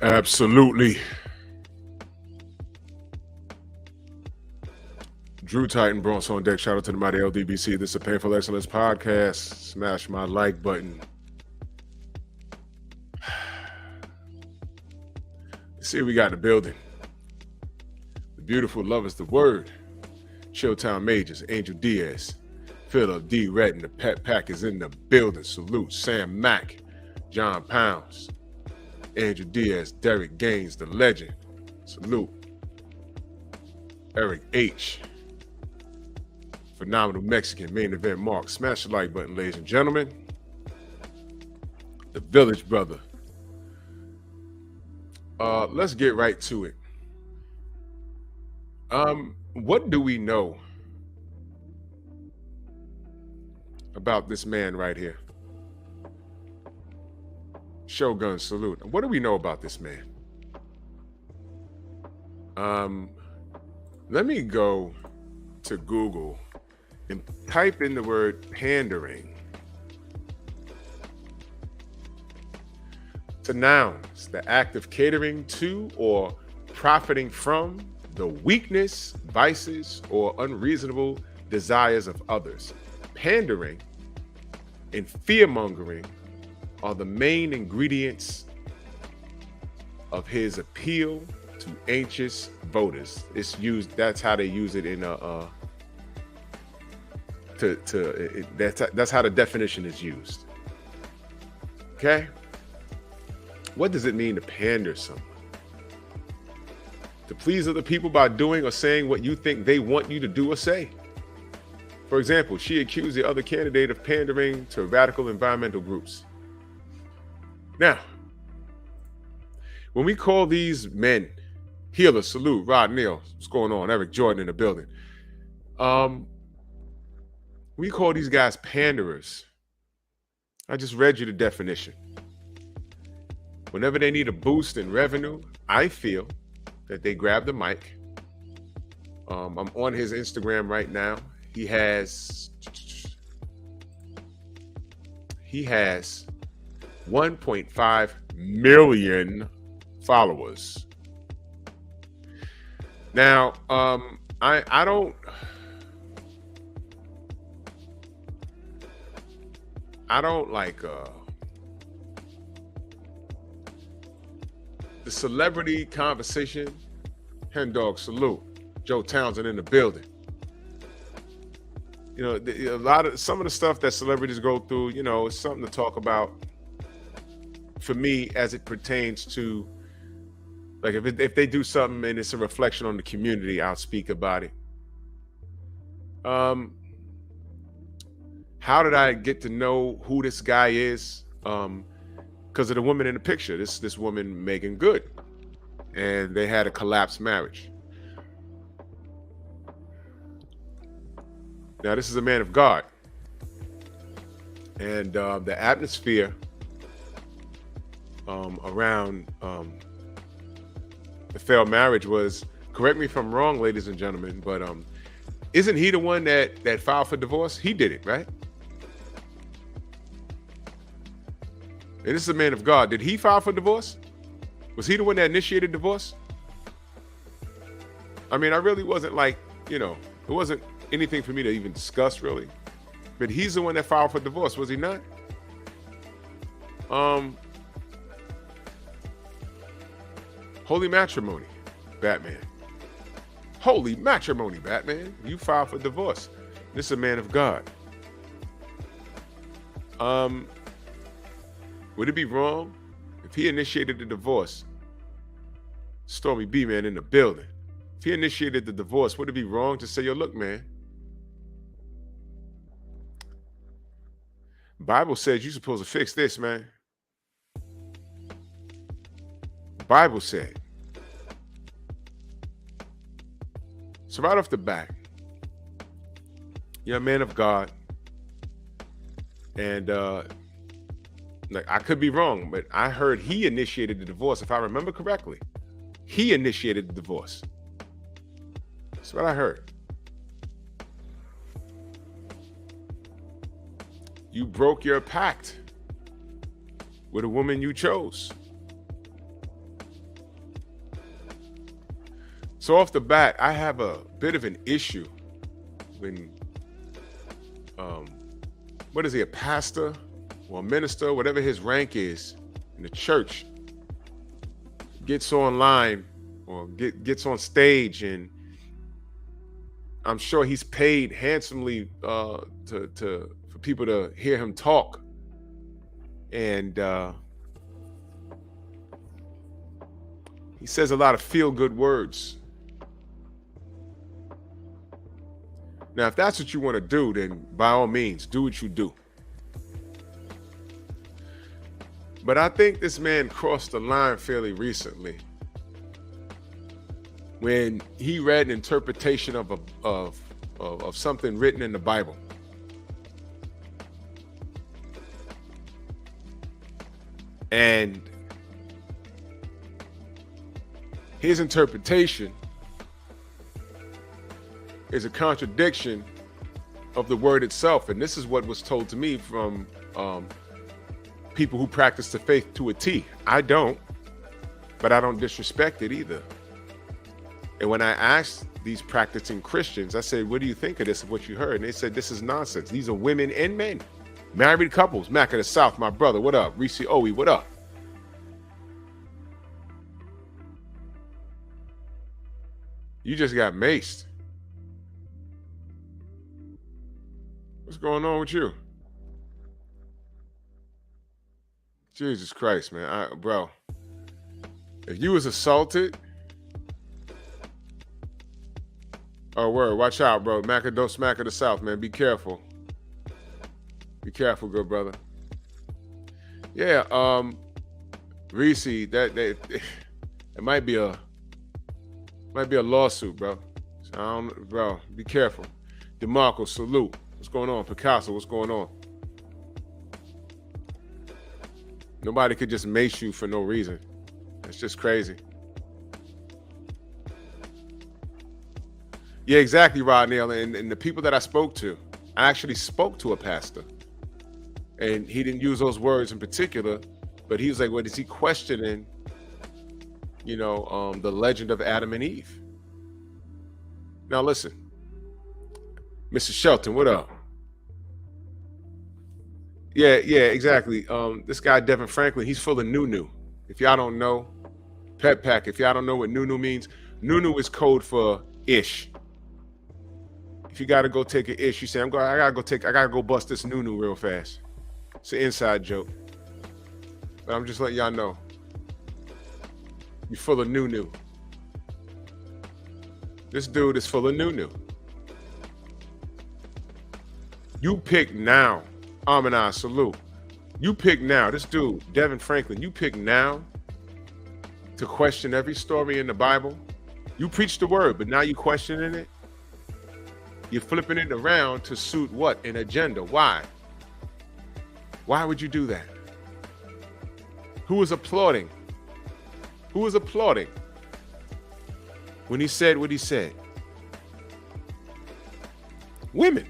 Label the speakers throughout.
Speaker 1: Absolutely. Drew Titan, Bronx on deck. Shout out to the mighty LDBC. This is a Painful Excellence podcast. Smash my like button. Let's see what we got in the building. The beautiful love is the word. Chilltown Majors, Angel Diaz, Philip D. Redden, the Pet Pack is in the building. Salute. Sam Mack, John Pounds, Angel Diaz, Derek Gaines, the legend. Salute. Eric H. Phenomenal Mexican, main event Mark. Smash the like button, ladies and gentlemen. The Village Brother. Let's get right to it. What do we know about this man right here? Shogun, salute. What do we know about this man? Let me go to Google and type in the word pandering. To nouns, the act of catering to or profiting from the weakness, vices, or unreasonable desires of others. Pandering and fear-mongering are the main ingredients of his appeal to anxious voters. It's used, that's how they use it in that's how the definition is used. Okay? What does it mean to pander someone? To please other people by doing or saying what you think they want you to do or say. For example, she accused the other candidate of pandering to radical environmental groups. Now, when we call these men healers, salute, Rod Neal, what's going on? Eric Jordan in the building. We call these guys panderers. I just read you the definition. Whenever they need a boost in revenue, I feel that they grab the mic. I'm on his Instagram right now. He has he has 1.5 million followers. Now, I don't like the celebrity conversation. Hen dog salute. Joe Townsend in the building. You know, some of the stuff that celebrities go through, you know, it's something to talk about for me as it pertains to, like, if they do something and it's a reflection on the community, I'll speak about it. How did I get to know who this guy is? Because of the woman in the picture, this woman, Megan Good, and they had a collapsed marriage. Now, this is a man of God, and the atmosphere around the failed marriage was, correct me if I'm wrong, ladies and gentlemen, but isn't he the one that filed for divorce? He did it, right? And this is a man of God. Did he file for divorce? Was he the one that initiated divorce? I mean, I really wasn't like, you know, it wasn't anything for me to even discuss, really. But he's the one that filed for divorce, was he not? Holy matrimony, Batman. Holy matrimony, Batman. You filed for divorce. This is a man of God. Would it be wrong if he initiated the divorce? Stormy B, man, in the building. If he initiated the divorce, would it be wrong to say, yo, look, man, Bible says you're supposed to fix this, man. Bible said. So right off the bat, you're a man of God. And like, I could be wrong, but I heard he initiated the divorce, if I remember correctly. He initiated the divorce. That's what I heard. You broke your pact with a woman you chose. So off the bat, I have a bit of an issue when, what is he, a pastor or a minister, whatever his rank is in the church, gets online or gets on stage, and I'm sure he's paid handsomely for people to hear him talk, and he says a lot of feel-good words. Now, if that's what you want to do, then by all means, do what you do. But I think this man crossed the line fairly recently when he read an interpretation of something written in the Bible. And his interpretation is a contradiction of the word itself. And this is what was told to me from people who practice the faith to a T. I don't, but I don't disrespect it either. And when I asked these practicing Christians, I said, what do you think of this, of what you heard? And they said, this is nonsense. These are women and men, married couples. Mac of the South, my brother, what up? Reese Owie, what up? You just got maced. What's going on with you? Jesus Christ, man. Bro, if you was assaulted, oh, word, watch out, bro. Mac, don't smack of the South, man. Be careful. Be careful, good brother. Yeah, Reese, that it might be a lawsuit, bro. So bro, be careful. DeMarco, salute. What's going on? Picasso, what's going on? Nobody could just mace you for no reason. It's just crazy. Yeah, exactly, Rodney. And the people that I spoke to, I actually spoke to a pastor. And he didn't use those words in particular, but he was like, what is he questioning, the legend of Adam and Eve? Now listen, Mr. Shelton, what up? Yeah, exactly. This guy, Devon Franklin, he's full of new. If y'all don't know, P.E.P, if y'all don't know what new means, new is code for ish. If you gotta go take an ish, you say, I gotta go bust this new real fast. It's an inside joke. But I'm just letting y'all know. You're full of new. This dude is full of new. You pick now. Amanai, salute. You pick now. This dude, Devon Franklin, you pick now to question every story in the Bible. You preach the word, but now you questioning it. You're flipping it around to suit what? An agenda. Why? Why would you do that? Who was applauding? Who was applauding when he said what he said? Women.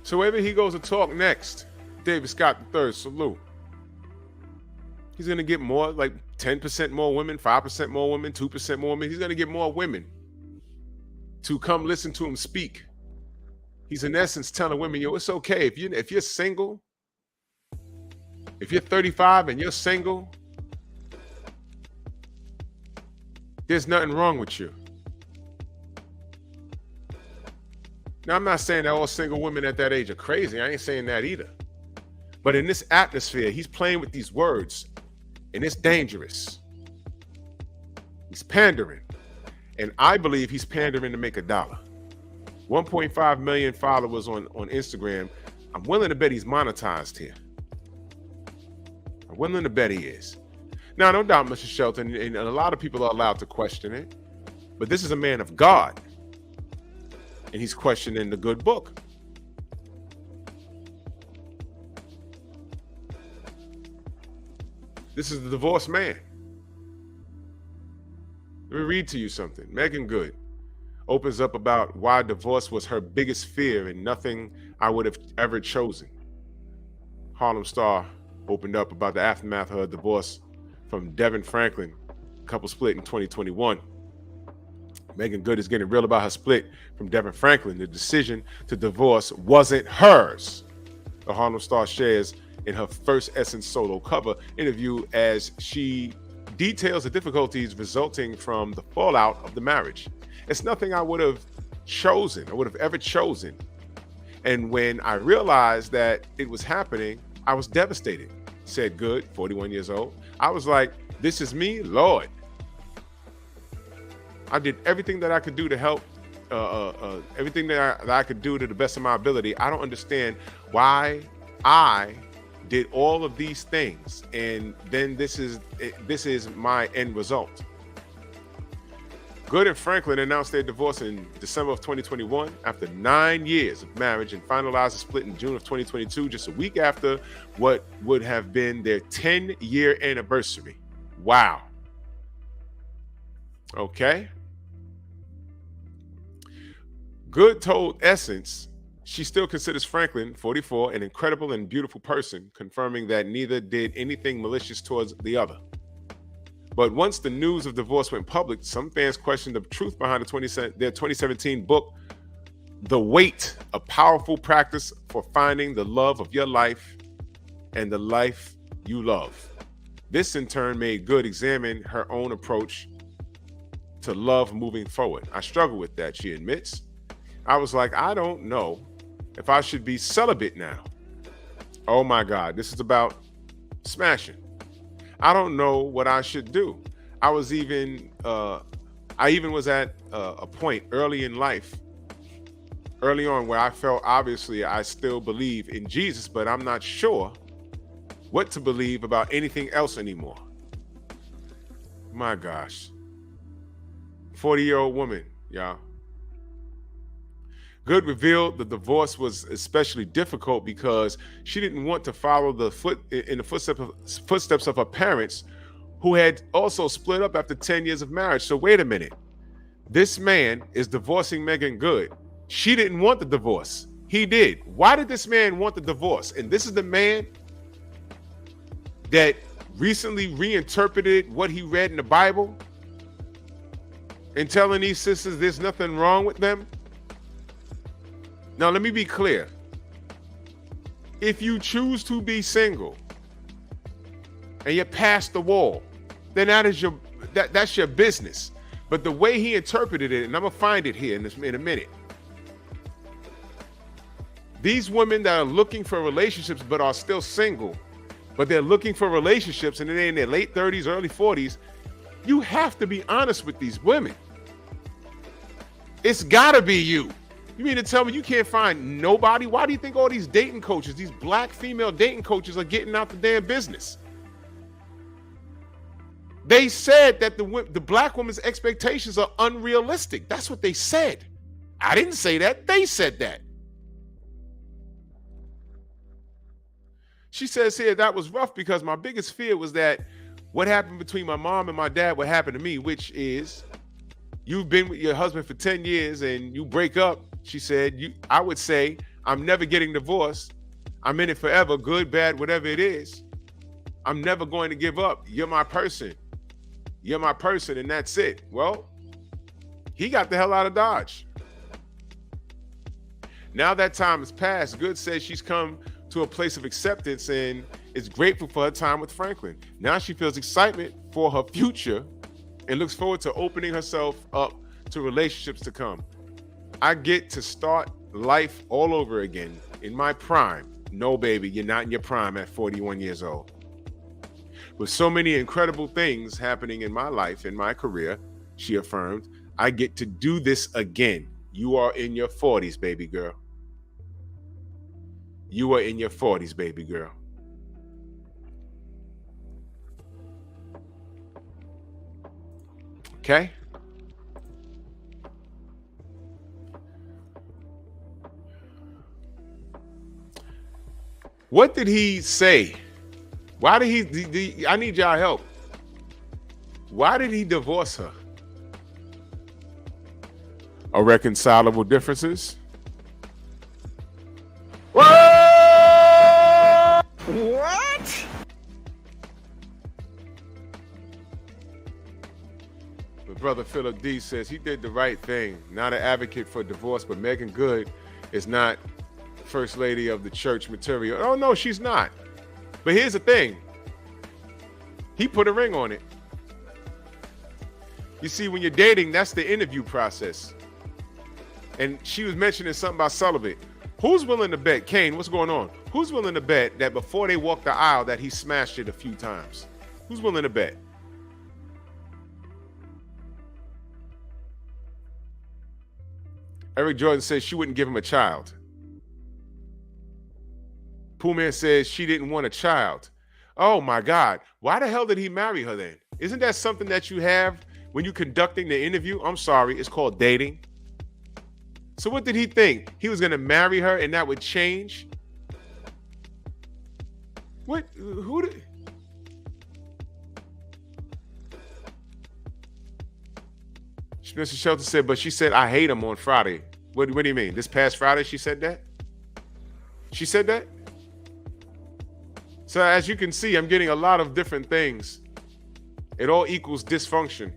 Speaker 1: So wherever he goes to talk next, David Scott III, salute. He's going to get more, like 10% more women, 5% more women, 2% more women. He's going to get more women to come listen to him speak. He's in essence telling women, yo, it's okay. If you're single, if you're 35 and you're single, there's nothing wrong with you. Now, I'm not saying that all single women at that age are crazy. I ain't saying that either. But in this atmosphere, he's playing with these words, and it's dangerous. He's pandering. And I believe he's pandering to make $1. 1.5 million followers on Instagram. I'm willing to bet he's monetized here. I'm willing to bet he is. Now, no doubt, Mr. Shelton, and a lot of people are allowed to question it, but this is a man of God, and he's questioning the good book. This is the divorced man. Let me read to you something. Megan Good opens up about why divorce was her biggest fear and nothing I would have ever chosen. Harlem Star opened up about the aftermath of her divorce from Devon Franklin. Couple split in 2021. Megan Good is getting real about her split from Devon Franklin. The decision to divorce wasn't hers. The Harlem Star shares in her first Essence solo cover interview as she details the difficulties resulting from the fallout of the marriage. It's nothing I would have ever chosen. And when I realized that it was happening, I was devastated, said Good, 41 years old. I was like, this is me, Lord. I did everything that I could do to help, everything that I could do to the best of my ability. I don't understand why I did all of these things, and then this is my end result. Good and Franklin announced their divorce in December of 2021 after 9 years of marriage and finalized the split in June of 2022, just a week after what would have been their 10-year anniversary. Wow. Okay. Good told Essence she still considers Franklin, 44, an incredible and beautiful person, confirming that neither did anything malicious towards the other. But once the news of divorce went public, some fans questioned the truth behind their 2017 book, The Wait, a powerful practice for finding the love of your life and the life you love. This in turn made Good examine her own approach to love moving forward. I struggle with that, she admits. I was like, I don't know if I should be celibate now. Oh my God, this is about smashing. I don't know what I should do. I even was at a point early in life, early on, where I felt obviously I still believe in Jesus, but I'm not sure what to believe about anything else anymore. My gosh. 40-year-old woman, y'all. Good revealed the divorce was especially difficult because she didn't want to follow the footsteps of her parents, who had also split up after 10 years of marriage. So wait a minute. This man is divorcing Megan Good, She didn't want the divorce. He did. Why did this man want the divorce? And this is the man that recently reinterpreted what he read in the Bible and telling these sisters there's nothing wrong with them. Now, let me be clear. If you choose to be single and you're past the wall, then that's your business. But the way he interpreted it, and I'm gonna find it here in a minute. These women that are looking for relationships but are still single, but they're looking for relationships and they're in their late 30s, early 40s, you have to be honest with these women. It's gotta be you. You mean to tell me you can't find nobody? Why do you think all these dating coaches, these black female dating coaches, are getting out the damn business? They said that the black woman's expectations are unrealistic. That's what they said. I didn't say that. They said that. She says here, that was rough because my biggest fear was that what happened between my mom and my dad would happen to me, which is you've been with your husband for 10 years and you break up. She said, I would say, I'm never getting divorced. I'm in it forever, good, bad, whatever it is. I'm never going to give up. You're my person. You're my person, and that's it. Well, he got the hell out of Dodge. Now that time has passed, Good says she's come to a place of acceptance and is grateful for her time with Franklin. Now she feels excitement for her future and looks forward to opening herself up to relationships to come. I get to start life all over again in my prime. No, baby, you're not in your prime at 41 years old. With so many incredible things happening in my life, in my career, she affirmed, I get to do this again. You are in your 40s, baby girl. You are in your 40s, baby girl. Okay? What did he say? Why did he, I need y'all help. Why did he divorce her? Irreconcilable differences? What? But Brother Philip D says he did the right thing. Not an advocate for divorce, but Megan Good is not First Lady of the church material. Oh, no, she's not. But here's the thing. He put a ring on it. You see, when you're dating, that's the interview process. And she was mentioning something about celibate. Who's willing to bet, Kane, what's going on? Who's willing to bet that before they walk the aisle that he smashed it a few times? Who's willing to bet? Eric Jordan says she wouldn't give him a child. Poolman says she didn't want a child. Oh my God. Why the hell did he marry her then? Isn't that something that you have when you're conducting the interview? I'm sorry, it's called dating. So what did he think? He was going to marry her and that would change? What? Who did? Mr. Shelton said, but she said, I hate him on Friday. What do you mean? This past Friday she said that? She said that? So as you can see, I'm getting a lot of different things. It all equals dysfunction.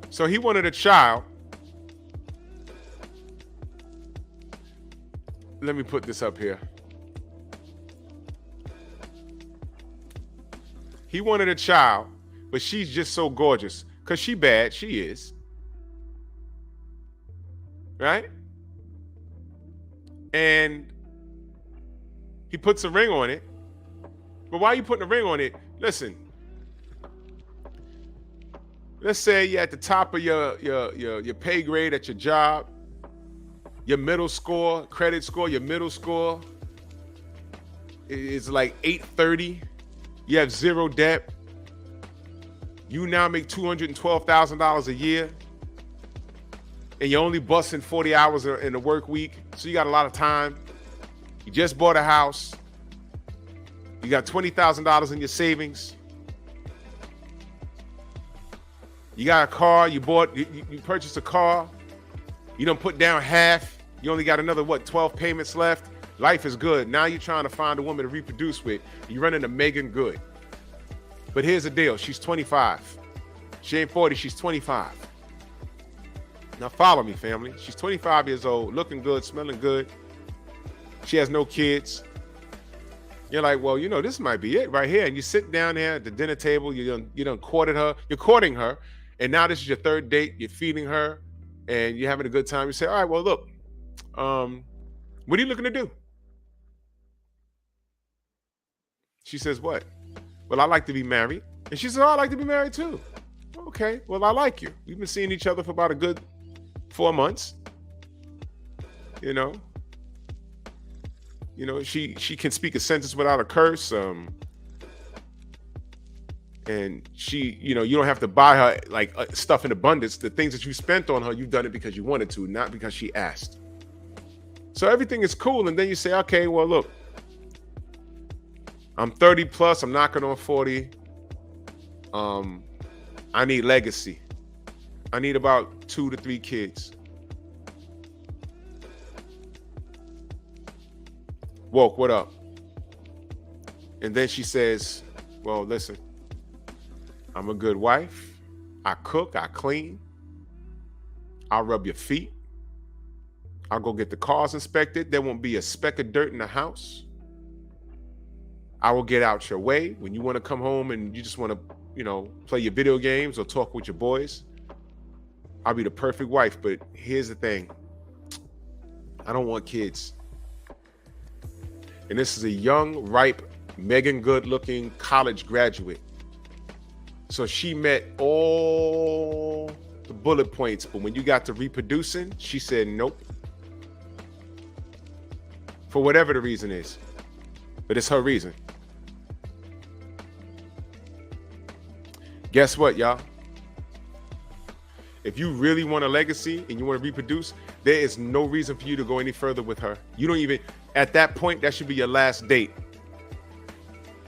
Speaker 1: So he wanted a child. Let me put this up here. He wanted a child, but she's just so gorgeous. Because she bad, she is. Right? And he puts a ring on it. But why are you putting a ring on it? Listen. Let's say you're at the top of your pay grade at your job. Your middle score, credit score, your middle score is like 830. You have zero debt. You now make $212,000 a year. And you're only busting 40 hours in a work week. So you got a lot of time. You just bought a house. You got $20,000 in your savings. You got a car, you purchased a car, you don't put down half, you only got another, 12 payments left. Life is good. Now you're trying to find a woman to reproduce with. You're running a Megan Good. But here's the deal. She's 25. She ain't 40, she's 25. Now follow me, family. She's 25 years old, looking good, smelling good. She has no kids. You're like, well, this might be it right here. And you sit down there at the dinner table, you done courted her, you're courting her, and now this is your third date, you're feeding her, and you're having a good time. You say, all right, well, look, what are you looking to do? She says, what? Well, I like to be married. And she says, oh, I like to be married too. Okay, well, I like you. We've been seeing each other for about a good 4 months. She can speak a sentence without a curse. And she, you don't have to buy her like stuff in abundance. The things that you spent on her, you've done it because you wanted to, not because she asked. So everything is cool. And then you say, okay, well, look, I'm 30 plus, I'm knocking on 40. I need legacy. I need about 2 to 3 kids. Woke, what up? And then she says, well, listen, I'm a good wife. I cook, I clean. I'll rub your feet. I'll go get the cars inspected. There won't be a speck of dirt in the house. I will get out your way when you want to come home and you just want to, play your video games or talk with your boys. I'll be the perfect wife. But here's the thing. I don't want kids. And this is a young, ripe, Megan Good looking college graduate. So she met all the bullet points, but when you got to reproducing, she said nope. For whatever the reason is. But it's her reason. Guess what, y'all? If you really want a legacy and you want to reproduce, there is no reason for you to go any further with her. You don't even, at that point, that should be your last date.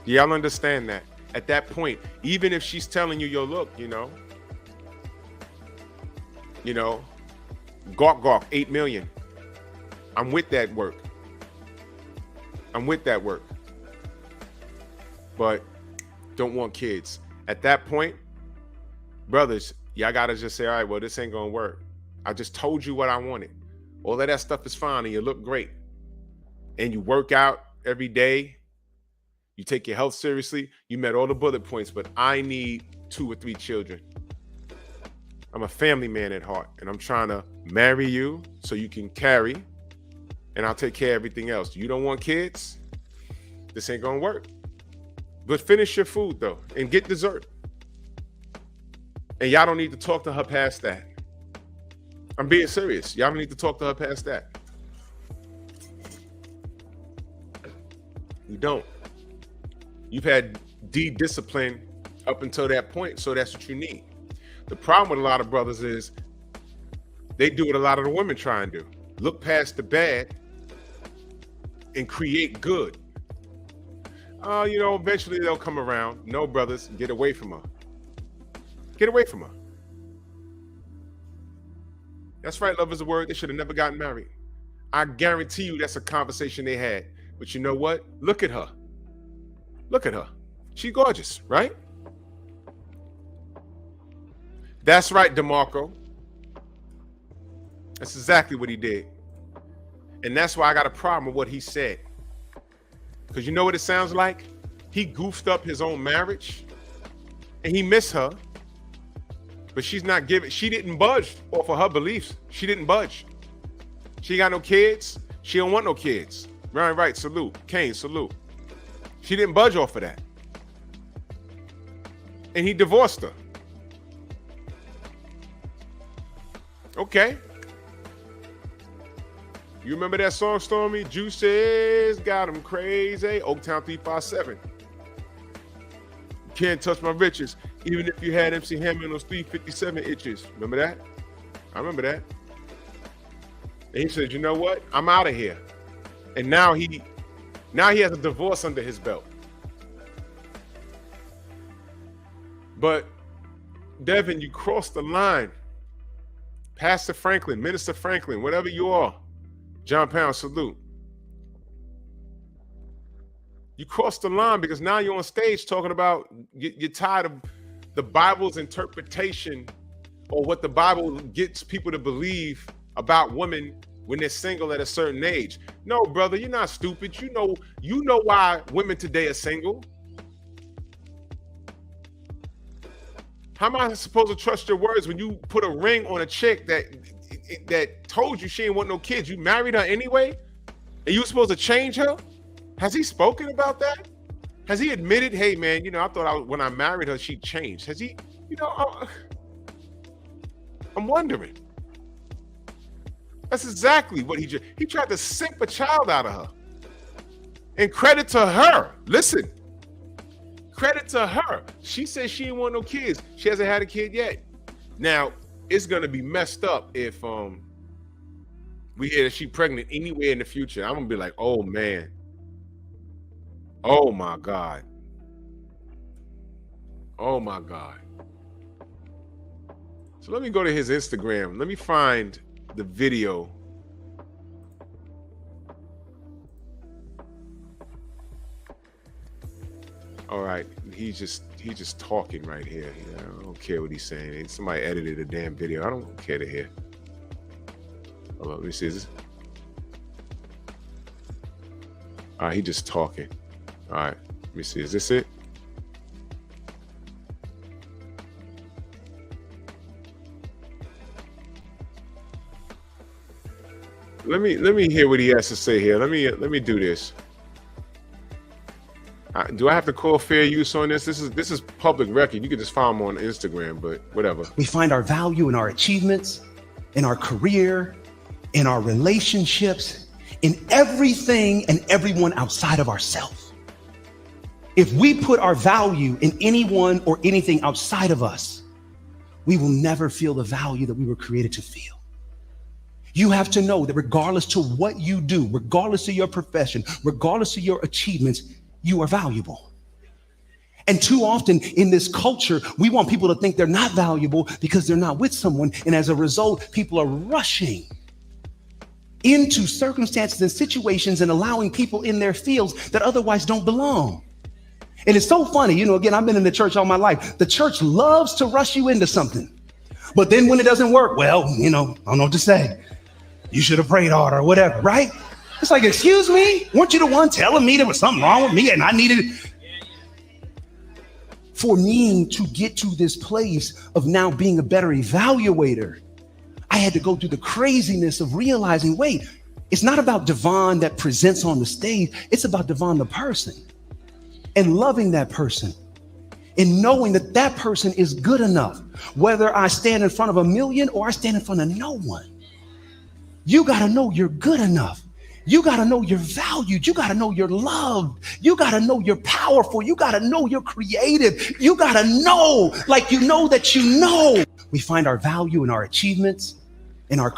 Speaker 1: Y'all understand that? At that point, even if she's telling you, yo, look, gawk, 8 million. I'm with that work. But don't want kids. At that point, brothers, y'all gotta just say, all right, well, this ain't gonna work. I just told you what I wanted. All of that stuff is fine and you look great. And you work out every day. You take your health seriously. You met all the bullet points, but I need 2 or 3 children. I'm a family man at heart, and I'm trying to marry you so you can carry, and I'll take care of everything else. You don't want kids? This ain't gonna work. But finish your food though, and get dessert. And y'all don't need to talk to her past that. I'm being serious. Y'all don't need to talk to her past that. You don't. You've had discipline up until that point, so that's what you need. The problem with a lot of brothers is they do what a lot of the women try and do. Look past the bad and create good. Eventually they'll come around. No, brothers, get away from her. Get away from her. That's right, love is a word. They should have never gotten married. I guarantee you that's a conversation they had. But you know what? Look at her. Look at her. She's gorgeous, right? That's right, DeMarco. That's exactly what he did. And that's why I got a problem with what he said. Because you know what it sounds like? He goofed up his own marriage and he missed her. But she's not giving, she didn't budge off of her beliefs. She didn't budge. She got no kids. She don't want no kids. Right. Salute. Kane, salute. She didn't budge off of that. And he divorced her. Okay. You remember that song, Stormy? Juices got him crazy. Oaktown 357. You can't touch my riches, even if you had MC Hammer on those 357 itches. Remember that? I remember that. And he said, you know what? I'm out of here. And now he has a divorce under his belt. But Devon, you crossed the line. Pastor Franklin, Minister Franklin, whatever you are. John Pound, salute. You crossed the line because now you're on stage talking about you're tired of the Bible's interpretation or what the Bible gets people to believe about women when they're single at a certain age. No, brother, you're not stupid. You know why women today are single. How am I supposed to trust your words when you put a ring on a chick that told you she didn't want no kids? You married her anyway, and you were supposed to change her? Has he spoken about that? Has he admitted, hey man, I thought when I married her, she changed? Has he, I'm wondering. That's exactly what he tried to simp a child out of her. And credit to her. Listen, credit to her. She said she didn't want no kids. She hasn't had a kid yet. Now, it's gonna be messed up if we hear that she's pregnant anywhere in the future. I'm gonna be like, oh man. Oh my God. Oh my God. So let me go to his Instagram. Let me find the video. All right, he's just talking right here. I don't care what he's saying. Somebody edited a damn video. I don't care to hear. Hold on, let me see this. All right, he just talking. All right, let me see. Is this it? Let me hear what he has to say here. Let me do this. Do I have to call fair use on this? This is public record. You can just follow him on Instagram, but whatever.
Speaker 2: We find our value in our achievements, in our career, in our relationships, in everything and everyone outside of ourselves. If we put our value in anyone or anything outside of us, we will never feel the value that we were created to feel. You have to know that regardless to what you do, regardless of your profession, regardless of your achievements, you are valuable. And too often in this culture, we want people to think they're not valuable because they're not with someone. And as a result, people are rushing into circumstances and situations and allowing people in their fields that otherwise don't belong. And it's so funny, again, I've been in the church all my life. The church loves to rush you into something. But then when it doesn't work, well, I don't know what to say. You should have prayed harder or whatever, right? It's like, excuse me, weren't you the one telling me there was something wrong with me and I needed it? For me to get to this place of now being a better evaluator, I had to go through the craziness of realizing, wait, it's not about Devon that presents on the stage. It's about Devon the person and loving that person and knowing that that person is good enough, whether I stand in front of 1 million or I stand in front of no one. You got to know you're good enough. You got to know you're valued. You got to know you're loved. You got to know you're powerful. You got to know you're creative. You got to know, like you know that you know. We find our value in our achievements, in our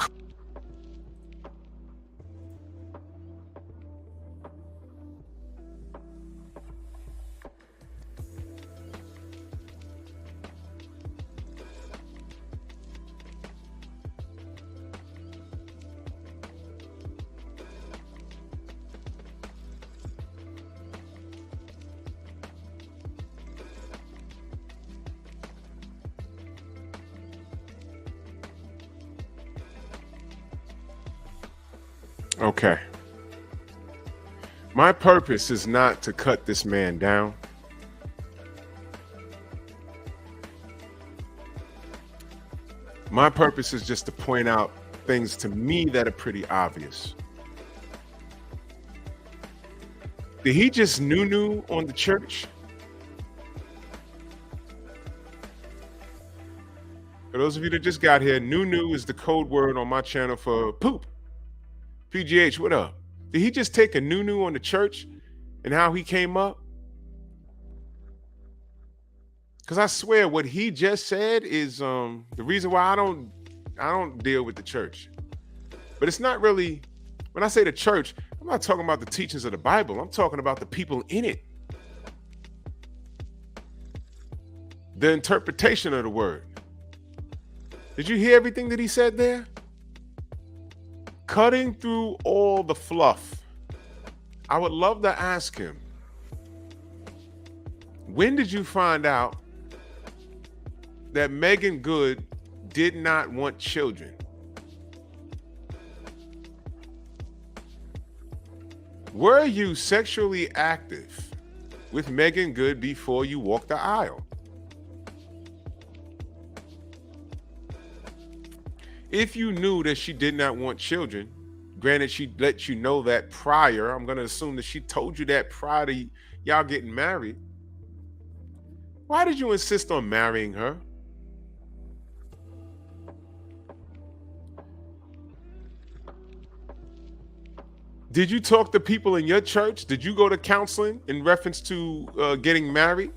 Speaker 1: Okay. My purpose is not to cut this man down. My purpose is just to point out things to me that are pretty obvious. Did he just noo-noo on the church? For those of you that just got here, noo-noo is the code word on my channel for poop. PGH, what up? Did he just take a noo-noo on the church and how he came up? Because I swear what he just said is the reason why I don't deal with the church. But it's not really, when I say the church, I'm not talking about the teachings of the Bible. I'm talking about the people in it. the interpretation of the word. Did you hear everything that he said there? Cutting through all the fluff. I would love to ask him, when did you find out that Megan Good did not want children? Were you sexually active with Megan Good before you walked the aisle? If you knew that she did not want children, granted she let you know that prior, I'm going to assume that she told you that prior to y'all getting married, why did you insist on marrying her? Did you talk to people in your church? Did you go to counseling in reference to getting married?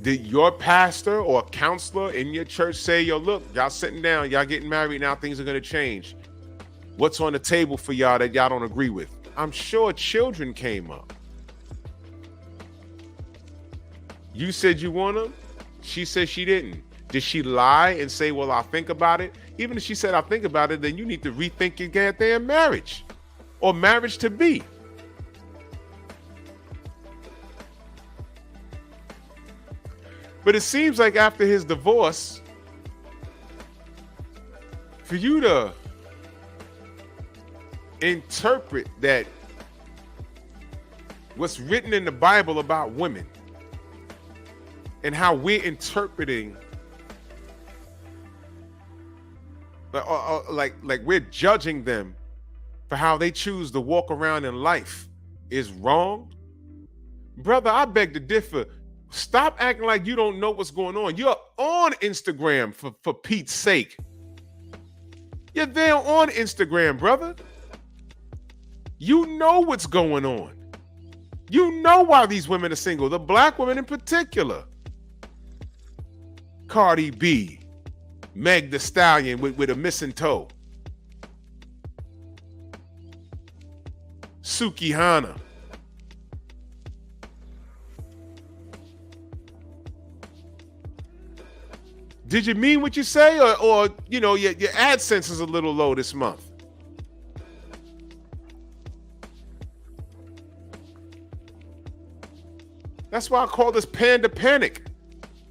Speaker 1: Did your pastor or counselor in your church say, yo, look, y'all sitting down, y'all getting married now, things are going to change. What's on the table for y'all that y'all don't agree with? I'm sure children came up. You said you want them. She said she didn't. Did she lie and say, well, I'll think about it? Even if she said, I'll think about it, then you need to rethink your goddamn marriage or marriage to be. But it seems like after his divorce, for you to interpret that what's written in the Bible about women and how we're interpreting, like we're judging them for how they choose to walk around in life is wrong. Brother, I beg to differ. Stop acting like you don't know what's going on. You're on Instagram, for Pete's sake. You're there on Instagram, brother. You know what's going on. You know why these women are single, the black women in particular. Cardi B, Meg the Stallion with a missing toe. Suki Hana. Did you mean what you say, or you know, your AdSense is a little low this month? That's why I call this Panda Panic.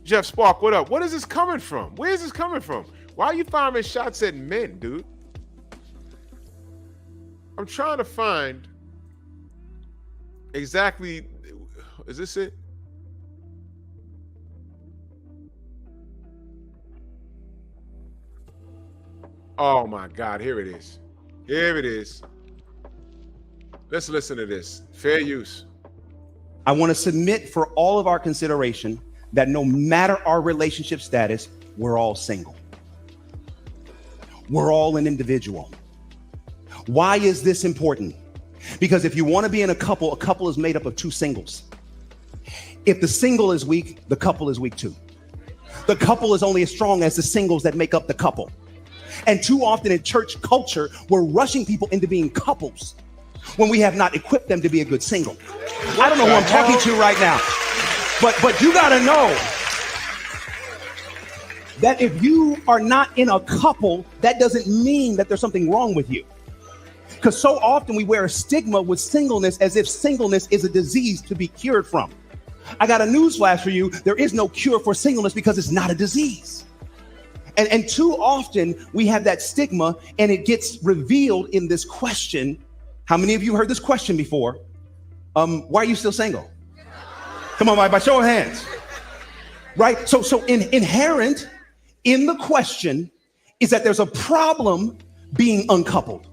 Speaker 1: Jeff Spark, what up? What is this coming from? Where is this coming from? Why are you firing shots at men, dude? I'm trying to find exactly, is this it? Oh my God, here it is. Here it is. Let's listen to this. Fair use.
Speaker 2: I want to submit for all of our consideration that no matter our relationship status, we're all single. We're all an individual. Why is this important? Because if you want to be in a couple is made up of two singles. If the single is weak, the couple is weak too. The couple is only as strong as the singles that make up the couple. And too often in church culture, we're rushing people into being couples when we have not equipped them to be a good single. I don't know who I'm talking to right now, but you got to know that if you are not in a couple, that doesn't mean that there's something wrong with you. Because so often we wear a stigma with singleness as if singleness is a disease to be cured from. I got a newsflash for you. There is no cure for singleness because it's not a disease. And too often we have that stigma, and it gets revealed in this question. How many of you heard this question before? Why are you still single? Come on, by show of hands. Right? So inherent in the question is that there's a problem being uncoupled.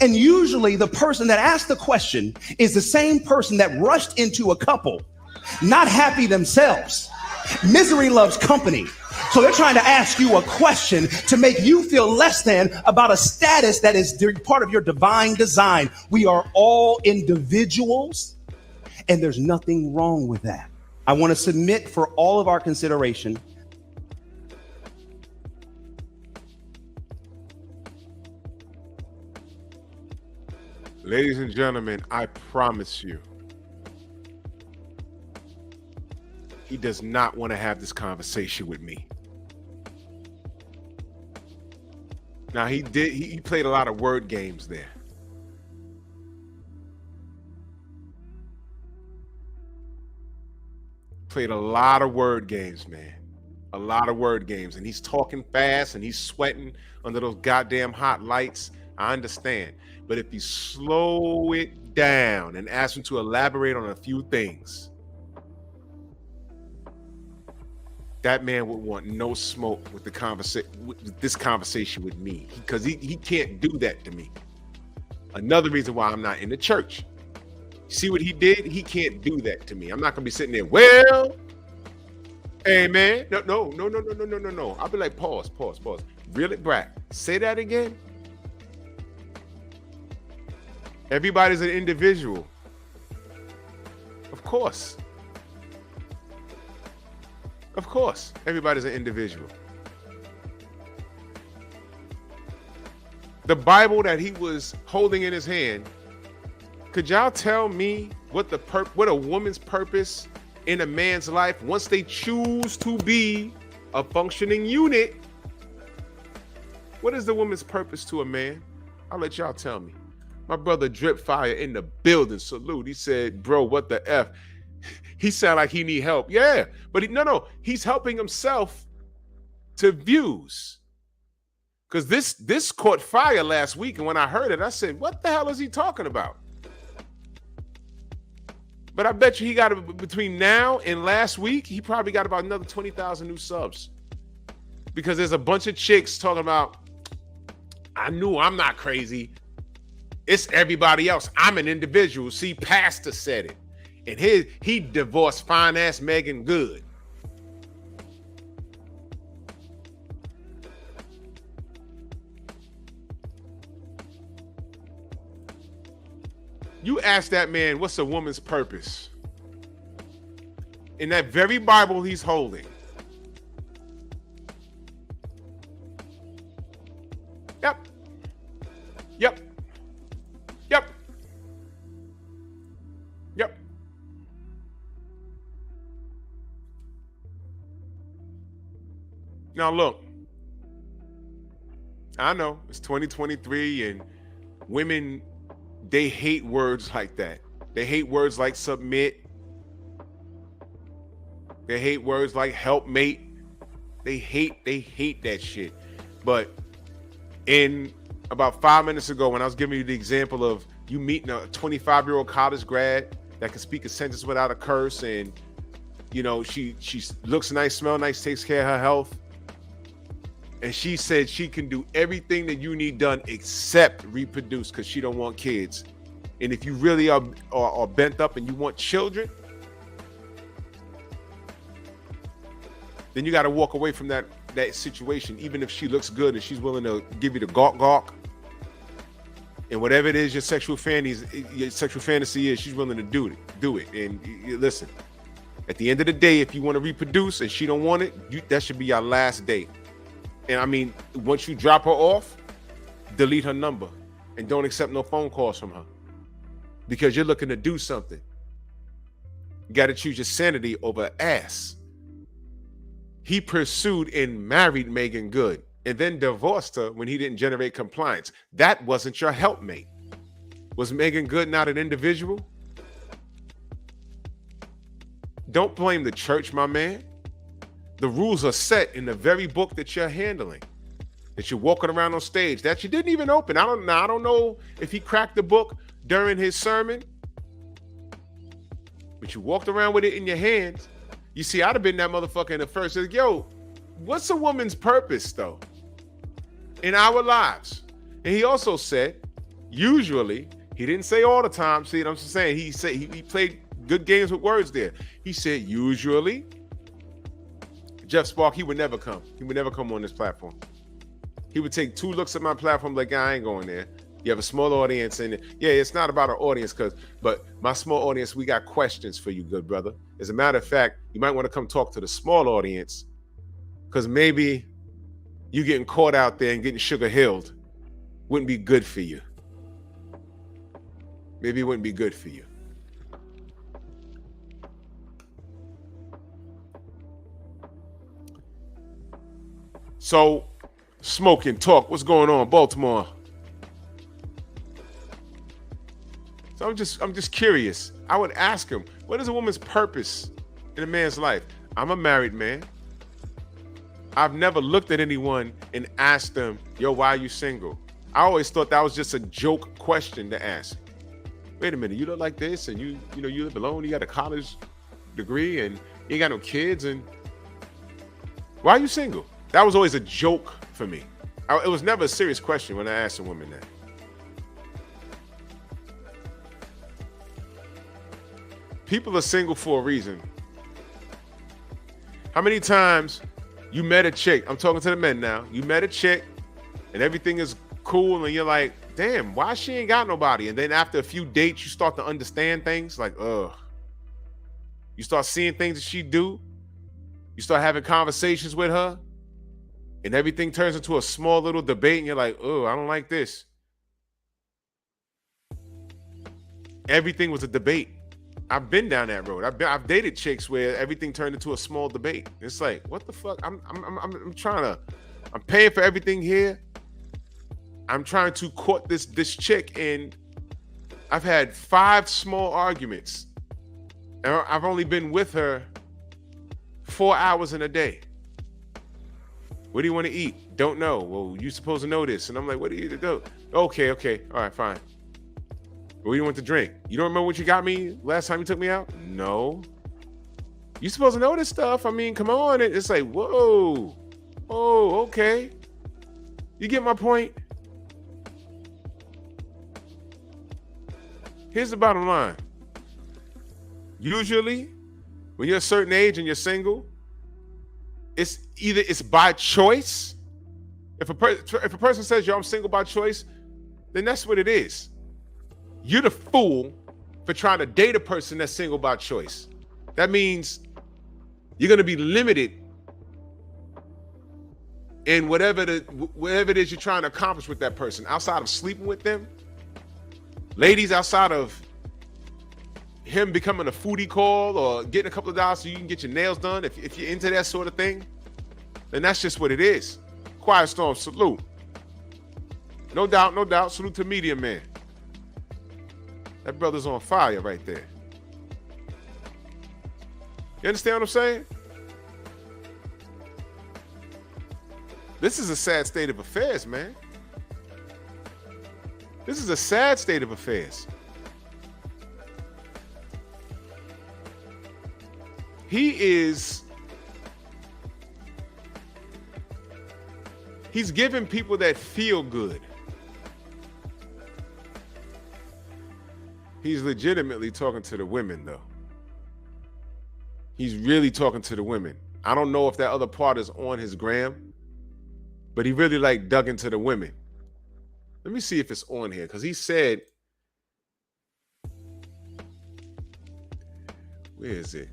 Speaker 2: And usually the person that asked the question is the same person that rushed into a couple, not happy themselves. Misery loves company. So they're trying to ask you a question to make you feel less than about a status that is part of your divine design. We are all individuals, and there's nothing wrong with that. I want to submit for all of our consideration.
Speaker 1: Ladies and gentlemen, I promise you, he does not want to have this conversation with me. Now he played a lot of word games there. Played a lot of word games, man. A lot of word games. And he's talking fast and he's sweating under those goddamn hot lights. I understand. But if you slow it down and ask him to elaborate on a few things, that man would want no smoke with the this conversation with me, because he can't do that to me. Another reason why I'm not in the church. See what he did? He can't do that to me. I'm not gonna be sitting there, well, hey man, no. I'll be like, pause. Really, Brad? Say that again. Everybody's an individual. Of course, everybody's an individual. The Bible that he was holding in his hand, could y'all tell me what a woman's purpose in a man's life once they choose to be a functioning unit? What is the woman's purpose to a man? I'll let y'all tell me. My brother Drip Fire in the building, salute. He said, bro, what the F? He sound like he need help. Yeah, but he's helping himself to views. Because this caught fire last week, and when I heard it, I said, what the hell is he talking about? But I bet you he got, between now and last week, he probably got about another 20,000 new subs. Because there's a bunch of chicks talking about, I knew I'm not crazy. It's everybody else. I'm an individual. See, Pastor said it. And he divorced fine-ass Megan Good. You ask that man, what's a woman's purpose? In that very Bible he's holding. Yep. Now look, I know it's 2023 and women, they hate words like that. They hate words like submit. They hate words like helpmate. They hate that shit. But in about 5 minutes ago, when I was giving you the example of you meeting a 25-year-old college grad that can speak a sentence without a curse, and she looks nice, smells nice, takes care of her health, and she said she can do everything that you need done except reproduce because she don't want kids. And if you really are bent up and you want children, then you got to walk away from that situation, even if she looks good and she's willing to give you the gawk. And whatever it is your sexual fantasy is, she's willing to do it. And listen, at the end of the day, if you want to reproduce and she don't want it, that should be your last date. And I mean, once you drop her off, delete her number and don't accept no phone calls from her, because you're looking to do something. You got to choose your sanity over ass. He pursued and married Megan Good and then divorced her when he didn't generate compliance. That wasn't your helpmate. Was Megan Good not an individual? Don't blame the church, my man. The rules are set in the very book that you're handling, that you're walking around on stage, that you didn't even open. I don't know if he cracked the book during his sermon, but you walked around with it in your hands. You see, I'd have been that motherfucker in the first. Like, yo, what's a woman's purpose, though, in our lives? And he also said, usually, he didn't say all the time. See what I'm saying? He said he played good games with words there. He said, usually, Jeff Spark, he would never come. He would never come on this platform. He would take 2 looks at my platform like, I ain't going there. You have a small audience, and yeah, it's not about our audience, but my small audience, we got questions for you, good brother. As a matter of fact, you might want to come talk to the small audience, because maybe you getting caught out there and getting sugar hilled wouldn't be good for you. Maybe it wouldn't be good for you. So, smoking talk. What's going on, Baltimore? So I'm just curious. I would ask him, what is a woman's purpose in a man's life? I'm a married man. I've never looked at anyone and asked them, yo, why are you single? I always thought that was just a joke question to ask. Wait a minute, you look like this, and you live alone, you got a college degree, and you ain't got no kids, and why are you single? That was always a joke for me. It was never a serious question when I asked a woman that. People are single for a reason. How many times you met a chick? I'm talking to the men now. You met a chick and everything is cool and you're like, damn, why she ain't got nobody? And then after a few dates, you start to understand things like, ugh. You start seeing things that she do. You start having conversations with her and everything turns into a small little debate and you're like, oh, I don't like this. Everything was a debate. I've been down that road. I've dated chicks where everything turned into a small debate. It's like, what the fuck? I'm paying for everything here. I'm trying to court this chick, and I've had 5 small arguments. And I've only been with her 4 hours in a day. What do you want to eat? Don't know. Well, you're supposed to know this. And I'm like, what do you do? Okay. All right, fine. What do you want to drink? You don't remember what you got me last time you took me out? No. You supposed to know this stuff. I mean, come on. It's like, whoa. Oh, okay. You get my point? Here's the bottom line. Usually, when you're a certain age and you're single, it's by choice. If a person says, yo, I'm single by choice, then that's what it is. You're the fool for trying to date a person that's single by choice. That means you're going to be limited in whatever it is you're trying to accomplish with that person. Outside of sleeping with them, ladies, outside of him becoming a foodie call or getting a couple of dollars so you can get your nails done, if you're into that sort of thing, then that's just what it is. Quiet Storm, salute. No doubt. Salute to Media Man. That brother's on fire right there. You understand what I'm saying? This is a sad state of affairs, man. This is a sad state of affairs. He's giving people that feel good. He's legitimately talking to the women, though. He's really talking to the women. I don't know if that other part is on his gram, but he really dug into the women. Let me see if it's on here, because he said, where is it?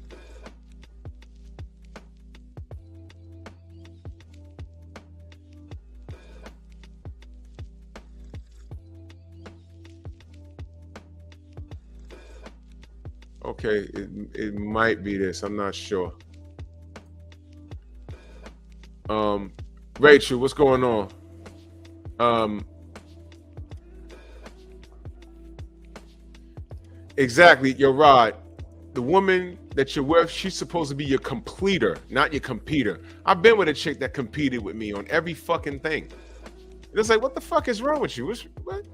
Speaker 1: Okay, it might be this. I'm not sure. Rachel, what's going on? Exactly, you're right. The woman that you're with, she's supposed to be your completer, not your competer. I've been with a chick that competed with me on every fucking thing. And it's like, what the fuck is wrong with you? What?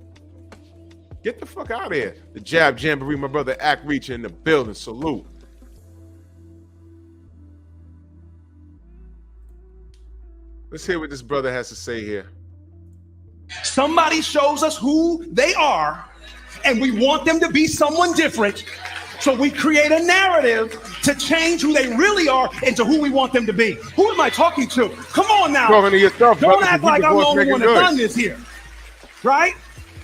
Speaker 1: Get the fuck out of here. The Jab Jamboree, my brother Act Reacher in the building. Salute. Let's hear what this brother has to say here.
Speaker 2: Somebody shows us who they are, and we want them to be someone different. So we create a narrative to change who they really are into who we want them to be. Who am I talking to? Come on now.
Speaker 1: Talking to yourself,
Speaker 2: Don't
Speaker 1: brother,
Speaker 2: act like I'm the only one that's done this here. Right?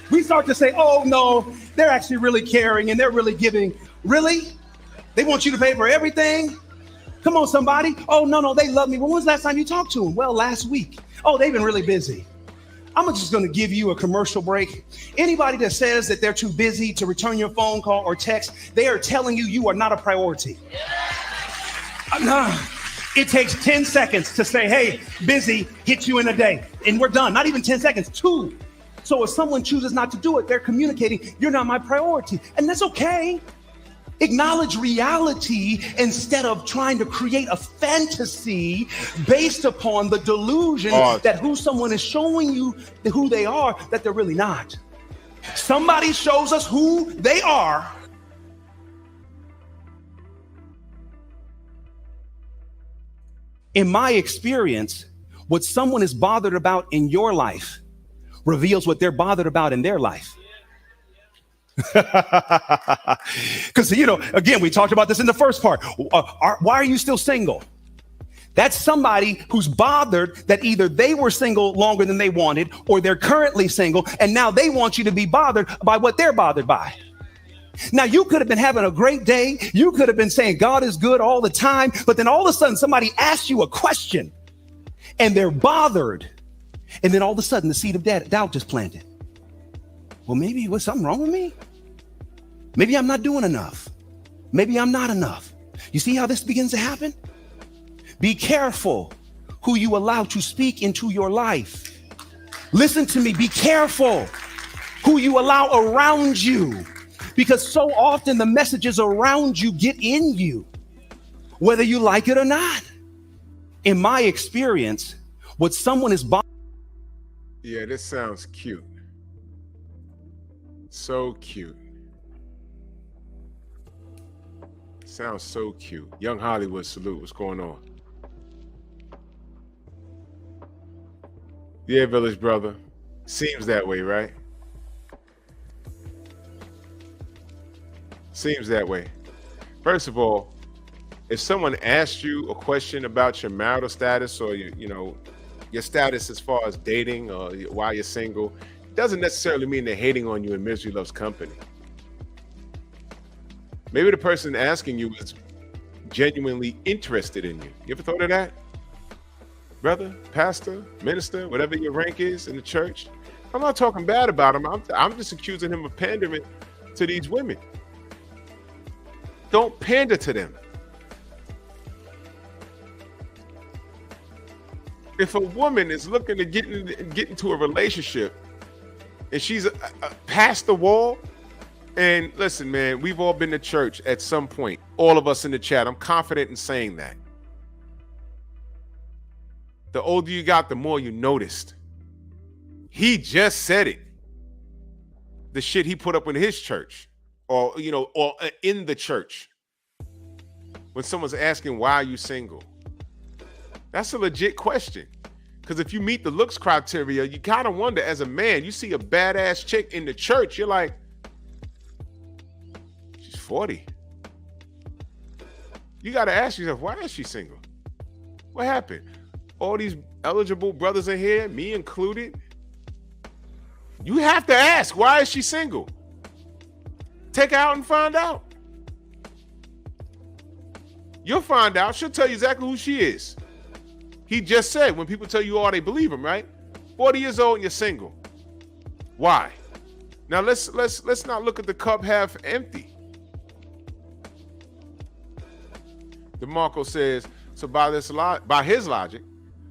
Speaker 2: We start to say, oh, no, they're actually really caring and they're really giving. Really? They want you to pay for everything? Come on, somebody. Oh, no, they love me. When was the last time you talked to them? Well, last week. Oh, they've been really busy. I'm just going to give you a commercial break. Anybody that says that they're too busy to return your phone call or text, they are telling you you are not a priority. It takes 10 seconds to say, hey, busy, hit you in a day. And we're done. Not even 10 seconds, 2. So if someone chooses not to do it, they're communicating, you're not my priority. And that's okay. Acknowledge reality instead of trying to create a fantasy based upon the delusion that who someone is showing you who they are, that they're really not. Somebody shows us who they are. In my experience, what someone is bothered about in your life reveals what they're bothered about in their life. Because, again, we talked about this in the first part. Why are you still single? That's somebody who's bothered that either they were single longer than they wanted, or they're currently single, and now they want you to be bothered by what they're bothered by. Now, you could have been having a great day. You could have been saying God is good all the time. But then all of a sudden, somebody asks you a question and they're bothered. And then all of a sudden, the seed of doubt just planted. Well, maybe was something wrong with me? Maybe I'm not doing enough. Maybe I'm not enough. You see how this begins to happen? Be careful who you allow to speak into your life. Listen to me. Be careful who you allow around you, because so often the messages around you get in you, whether you like it or not. In my experience, what someone is
Speaker 1: Yeah, this sounds cute. So cute. Sounds so cute. Young Hollywood, salute. What's going on? Yeah, Village Brother. Seems that way, right? Seems that way. First of all, if someone asked you a question about your marital status or your status as far as dating or why you're single, it doesn't necessarily mean they're hating on you and misery loves company. Maybe the person asking you is genuinely interested in you. You ever thought of that? Brother, pastor, minister, whatever your rank is in the church. I'm not talking bad about him. I'm just accusing him of pandering to these women. Don't pander to them. If a woman is looking to get into a relationship and she's past the wall, and listen, man, we've all been to church at some point. All of us in the chat. I'm confident in saying that. The older you got, the more you noticed. He just said it. The shit he put up in his church, or in the church. When someone's asking, why are you single? That's a legit question. Because if you meet the looks criteria, you kind of wonder, as a man, you see a badass chick in the church, you're like, she's 40. You got to ask yourself, why is she single? What happened? All these eligible brothers in here, me included. You have to ask, why is she single? Take her out and find out. You'll find out. She'll tell you exactly who she is. He just said, when people tell you all, they believe him, right? 40 years old and you're single. Why? Now let's not look at the cup half empty. DeMarco says, so by his logic,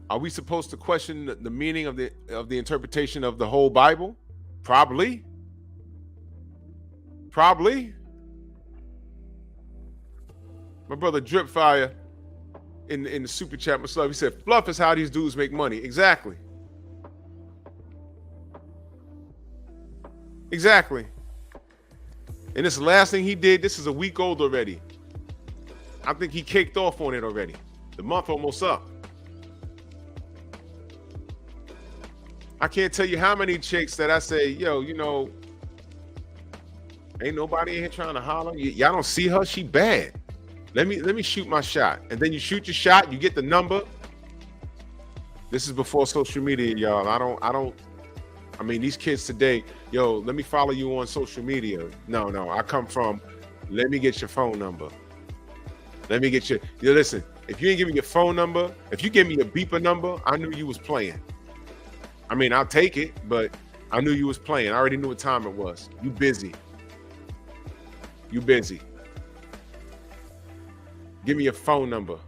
Speaker 1: are we supposed to question the meaning of the interpretation of the whole Bible? Probably. Probably. My brother Dripfire in the super chat, much love, he said, fluff is how these dudes make money. Exactly. Exactly. And this last thing he did, this is a week old already. I think he caked off on it already. The month almost up. I can't tell you how many chicks that I say, yo, ain't nobody in here trying to holler. Y'all don't see her, she bad. Let me shoot my shot. And then you shoot your shot, you get the number. This is before social media, y'all. I mean, these kids today, yo, let me follow you on social media. No, I come from, let me get your phone number. Let me get listen, if you ain't give me your phone number, if you give me your beeper number, I knew you was playing. I mean, I'll take it, but I knew you was playing. I already knew what time it was. You busy. You busy. Give me your phone number.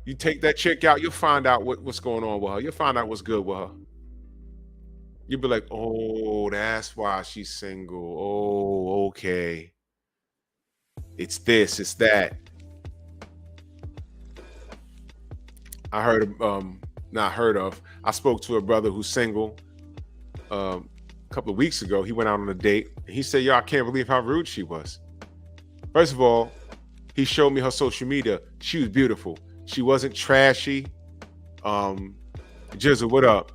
Speaker 1: You take that chick out, you'll find out what's going on with her. You'll find out what's good with her. You'll be like, oh, that's why she's single. Oh, okay. It's this, it's that. I spoke to a brother who's single a couple of weeks ago. He went out on a date. And he said, yo, I can't believe how rude she was. First of all, he showed me her social media. She was beautiful. She wasn't trashy. Jizzle, what up?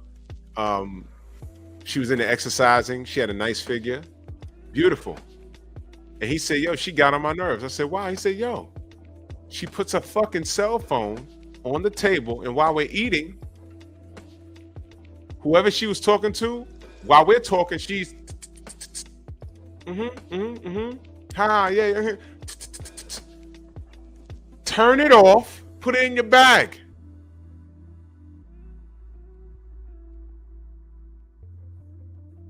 Speaker 1: She was into exercising. She had a nice figure. Beautiful. And he said, yo, she got on my nerves. I said, why? He said, yo, she puts her fucking cell phone on the table, and while we're eating, whoever she was talking to, while we're talking, she's hi, yeah. Turn it off, put it in your bag.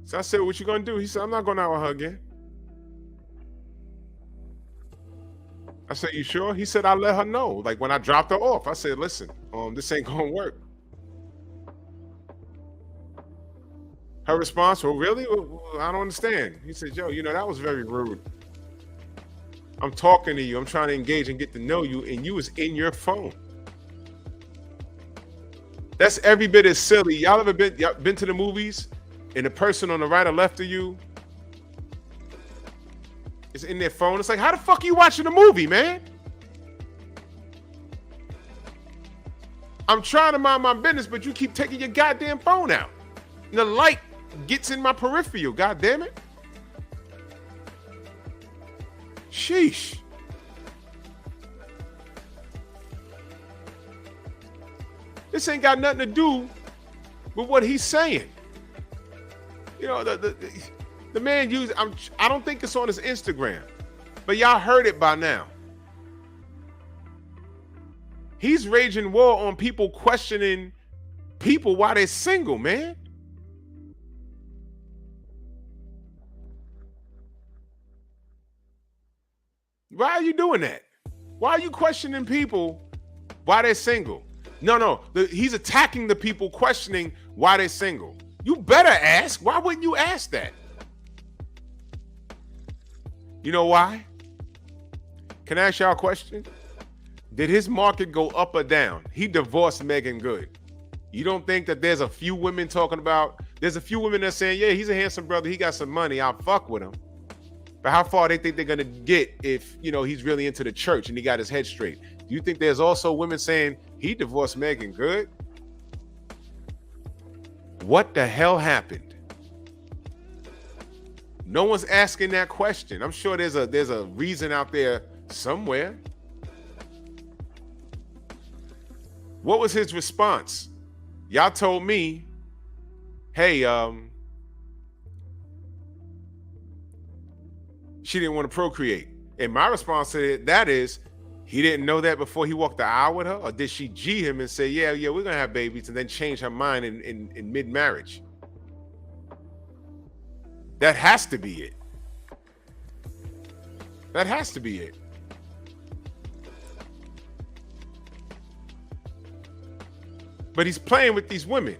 Speaker 1: So I said, what you gonna do? He said, I'm not going out with her again. I said, you sure? He said, I'll let her know. Like when I dropped her off, I said, listen, this ain't gonna work. Her response, well, really? I don't understand. He said, yo, that was very rude. I'm talking to you. I'm trying to engage and get to know you, and you was in your phone. That's every bit as silly. Y'all ever been to the movies, and the person on the right or left of you is in their phone? It's like, how the fuck are you watching a movie, man? I'm trying to mind my business, but you keep taking your goddamn phone out. The light gets in my peripheral, god damn it. Sheesh. This ain't got nothing to do with what he's saying. The man used, I don't think it's on his Instagram, but y'all heard it by now. He's raging war on people questioning people why they're single, man. Why are you doing that? Why are you questioning people why they're single? No, he's attacking the people questioning why they're single. You better ask. Why wouldn't you ask that? You know why? Can I ask y'all a question? Did his market go up or down? He divorced Megan Good. You don't think that there's a few women there's a few women that saying, yeah, he's a handsome brother, he got some money, I'll fuck with him. But how far they think they're gonna get if he's really into the church and he got his head straight? Do you think there's also women saying he divorced Megan Good? What the hell happened? No one's asking that question. I'm sure there's a reason out there somewhere. What was his response? Y'all told me, hey, she didn't want to procreate. And my response to that is, he didn't know that before he walked the aisle with her? Or did she G him and say, yeah, we're going to have babies, and then change her mind in mid-marriage? That has to be it. That has to be it. But he's playing with these women.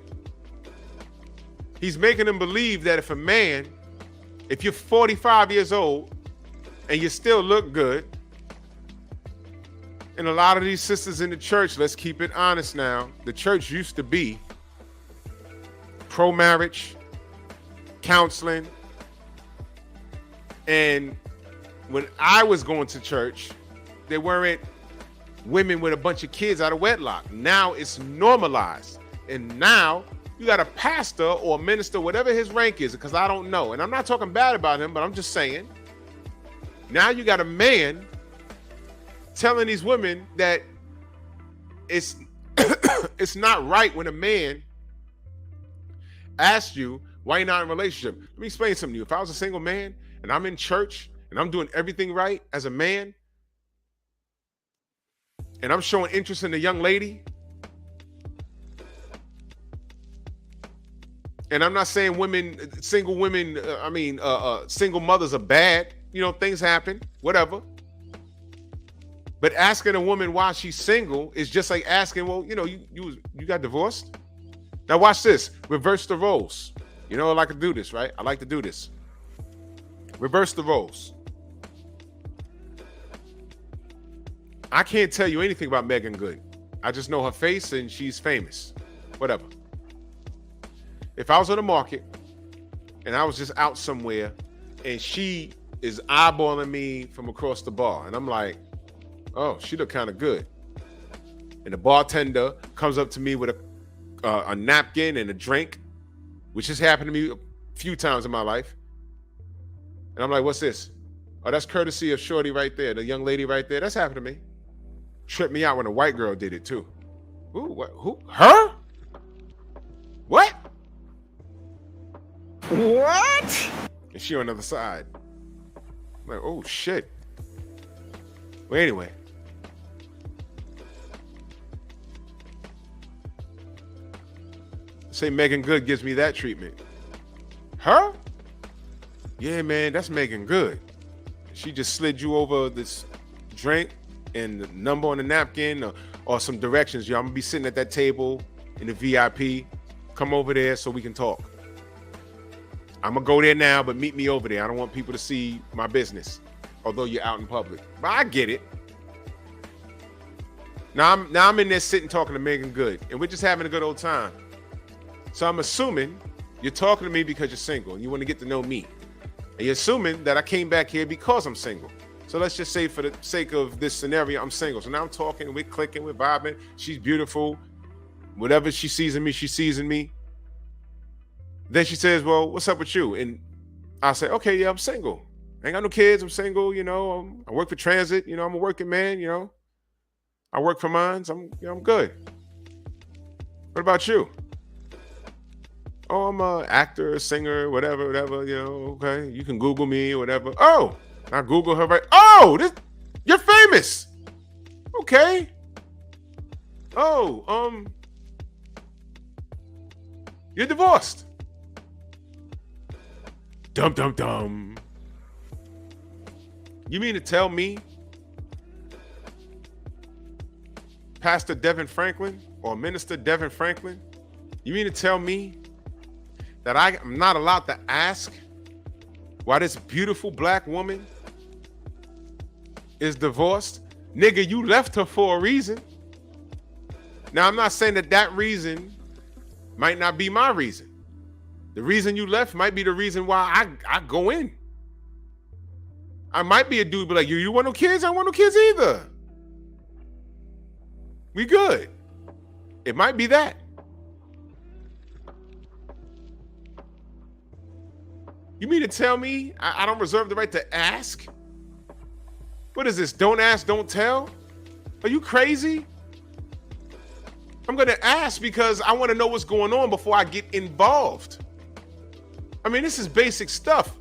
Speaker 1: He's making them believe that if you're 45 years old and you still look good, and a lot of these sisters in the church, let's keep it honest now, the church used to be pro-marriage, counseling, and when I was going to church, there weren't women with a bunch of kids out of wedlock. Now it's normalized. And now you got a pastor or a minister, whatever his rank is, because I don't know. And I'm not talking bad about him, but I'm just saying. Now you got a man telling these women that it's it's not right when a man asks you why you're not in a relationship. Let me explain something to you. If I was a single man and I'm in church and I'm doing everything right as a man, and I'm showing interest in a young lady, and I'm not saying single mothers are bad. Things happen, whatever. But asking a woman why she's single is just like asking, well, you got divorced? Now watch this. Reverse the roles. You know, I like to do this, right? I like to do this. Reverse the roles. I can't tell you anything about Megan Good. I just know her face and she's famous. Whatever. If I was on the market and I was just out somewhere and she is eyeballing me from across the bar and I'm like, oh, she look kind of good. And the bartender comes up to me with a napkin and a drink, which has happened to me a few times in my life. And I'm like, what's this? Oh, that's courtesy of Shorty right there, the young lady right there. That's happened to me. Tripped me out when a white girl did it too. Ooh, what? Who? Her? What? What? And she on the other side. I'm like, oh shit. Well, anyway. Say Megan Good gives me that treatment. Her? Yeah, man, that's Megan Good. She just slid you over this drink and the number on the napkin or some directions. Yo, I'm gonna be sitting at that table in the VIP. Come over there so we can talk. I'm gonna go there now, but meet me over there. I don't want people to see my business, although you're out in public. But I get it. Now I'm in there sitting talking to Megan Good, and we're just having a good old time. So I'm assuming you're talking to me because you're single and you want to get to know me. And you're assuming that I came back here because I'm single. So let's just say for the sake of this scenario, I'm single. So now I'm talking, we're clicking, we're vibing. She's beautiful. Whatever she sees in me, she sees in me. Then she says, well, what's up with you? And I say, okay, yeah, I'm single. I ain't got no kids. I'm single. I work for transit. I'm a working man. I work for mine. So I'm good. What about you? Oh, I'm an actor, singer, whatever, okay. You can Google me or whatever. Oh, I Google her, right? Oh, you're famous. Okay. Oh, you're divorced. Dum, dum, dum. You mean to tell me Pastor Devon Franklin or Minister Devon Franklin, you mean to tell me that I'm not allowed to ask why this beautiful black woman is divorced? Nigga, you left her for a reason. Now, I'm not saying that reason might not be my reason. The reason you left might be the reason why I go in. I might be a dude be like, you want no kids? I don't want no kids either. We good. It might be that. You mean to tell me I don't reserve the right to ask? What is this? Don't ask, don't tell? Are you crazy? I'm going to ask because I want to know what's going on before I get involved. I mean, this is basic stuff.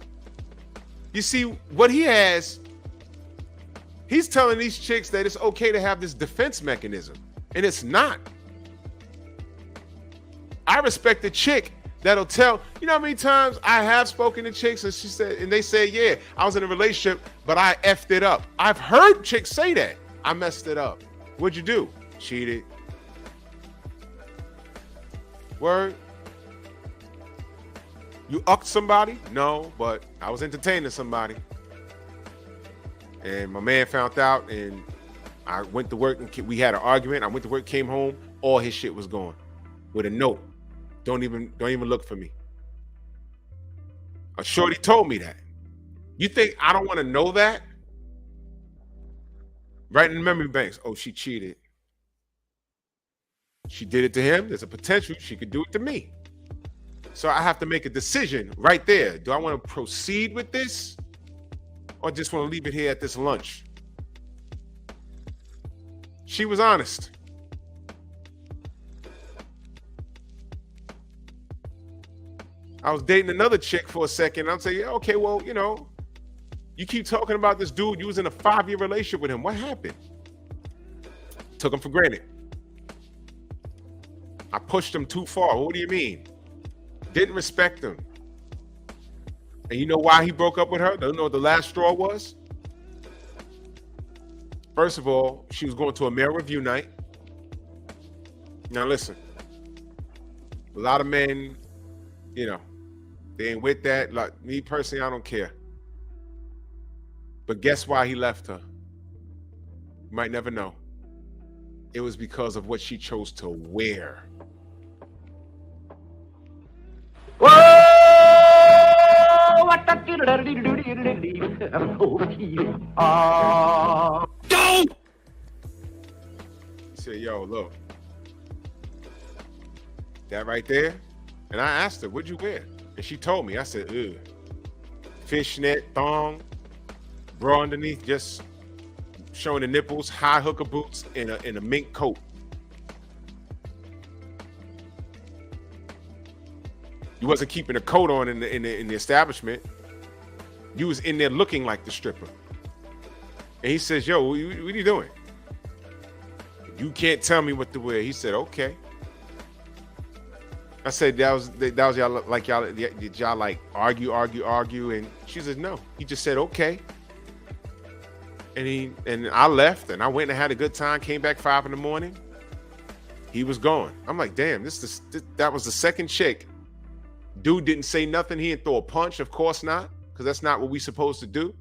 Speaker 1: You see, what he's telling these chicks that it's okay to have this defense mechanism, and it's not. I respect the chick that'll tell, you know how many times I have spoken to chicks and they say, yeah, I was in a relationship, but I effed it up. I've heard chicks say that. I messed it up. What'd you do? Cheated. Word. You ucked somebody? No, but I was entertaining somebody. And my man found out and I went to work and we had an argument. I went to work, came home, all his shit was gone with a note. Don't even look for me. A shorty told me that. You think I don't want to know that? Right in the memory banks. Oh, she cheated. She did it to him. There's a potential she could do it to me. So I have to make a decision right there. Do I want to proceed with this or just want to leave it here at this lunch? She was honest. I was dating another chick for a second. I'm saying, yeah, okay, well, you keep talking about this dude. You was in a 5-year relationship with him. What happened? Took him for granted. I pushed him too far. What do you mean? Didn't respect him. And you know why he broke up with her? Don't know what the last straw was? First of all, she was going to a male review night. Now listen, a lot of men, you know, they ain't with that. Like me personally, I don't care. But guess why he left her? You might never know. It was because of what she chose to wear. He said, yo, look, that right there. And I asked her, what'd you wear? And she told me. I said, ugh. Fishnet, thong, bra underneath, just showing the nipples, high hooker boots, and a mink coat. You wasn't keeping a coat on in the establishment. You was in there looking like the stripper. And he says, yo, what are you doing? You can't tell me what to wear. He said, okay. I said, that was y'all, like y'all, did y'all like argue? And she said, no. He just said, okay. And I left and I went and had a good time, came back 5 a.m. He was gone. I'm like, damn, that was the second chick. Dude didn't say nothing. He didn't throw a punch. Of course not, because that's not what we supposed to do.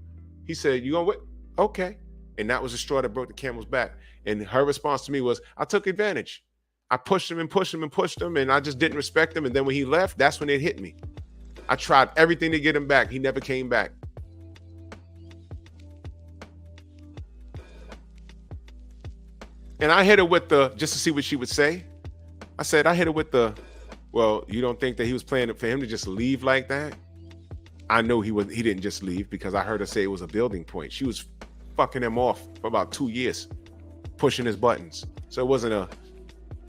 Speaker 1: He said, you gonna what? Okay. And that was the straw that broke the camel's back. And her response to me was, I took advantage. I pushed him, and I just didn't respect him. And then when he left, that's when it hit me. I tried everything to get him back. He never came back. And I hit her with just to see what she would say. I hit her with well, you don't think that he was planning for him to just leave like that? I know he didn't just leave, because I heard her say it was a building point. She was fucking him off for about 2 years, pushing his buttons. So it wasn't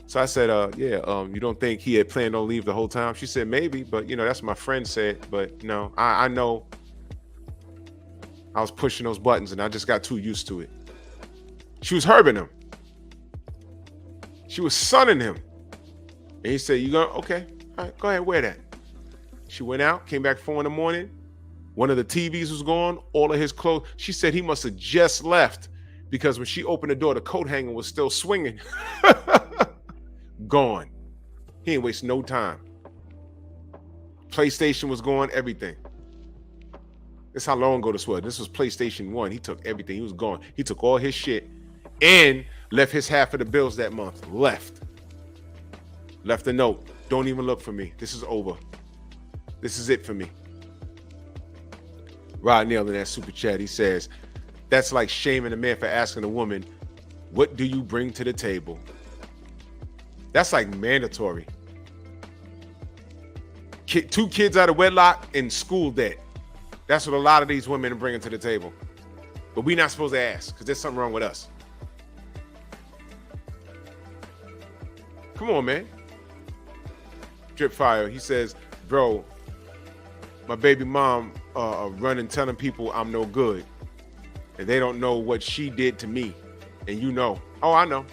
Speaker 1: so I said, you don't think he had planned on leave the whole time? She said, maybe, but that's what my friend said. But no, I know I was pushing those buttons and I just got too used to it. She was herbing him. She was sunning him. And he said, you going, okay, all right, go ahead, wear that. She went out, came back 4 a.m. One of the TVs was gone, all of his clothes. She said he must have just left, because when she opened the door, the coat hanger was still swinging. Gone. He ain't waste no time. PlayStation was gone, everything. That's how long ago this was. This was PlayStation 1. He took everything. He was gone. He took all his shit and left his half of the bills that month. Left a note. Don't even look for me. This is over. This is it for me. Rod Neal in that super chat, he says, that's like shaming a man for asking a woman, what do you bring to the table? That's like mandatory. 2 kids out of wedlock and school debt. That's what a lot of these women are bringing to the table. But we're not supposed to ask, because there's something wrong with us. Come on, man. Drip Fire, he says, bro, my baby mom running telling people I'm no good. And they don't know what she did to me. And you know. Oh, I know.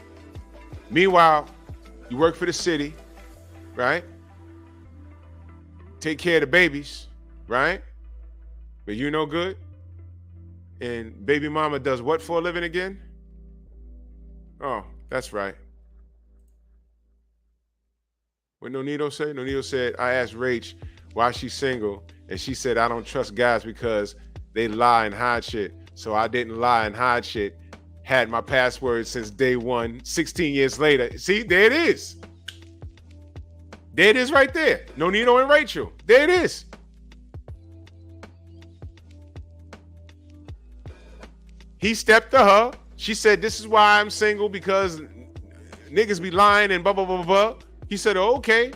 Speaker 1: Meanwhile, you work for the city, right? Take care of the babies, right? But you no good. And baby mama does what for a living again? Oh, that's right. What Nonito said? Nonito said, I asked Rach why she's single, and she said, I don't trust guys because they lie and hide shit. So I didn't lie and hide shit. Had my password since day one, 16 years later. See, there it is. There it is right there. Nonito and Rachel. There it is. He stepped to her. She said, this is why I'm single, because niggas be lying and blah, blah, blah, blah. He said, oh, okay.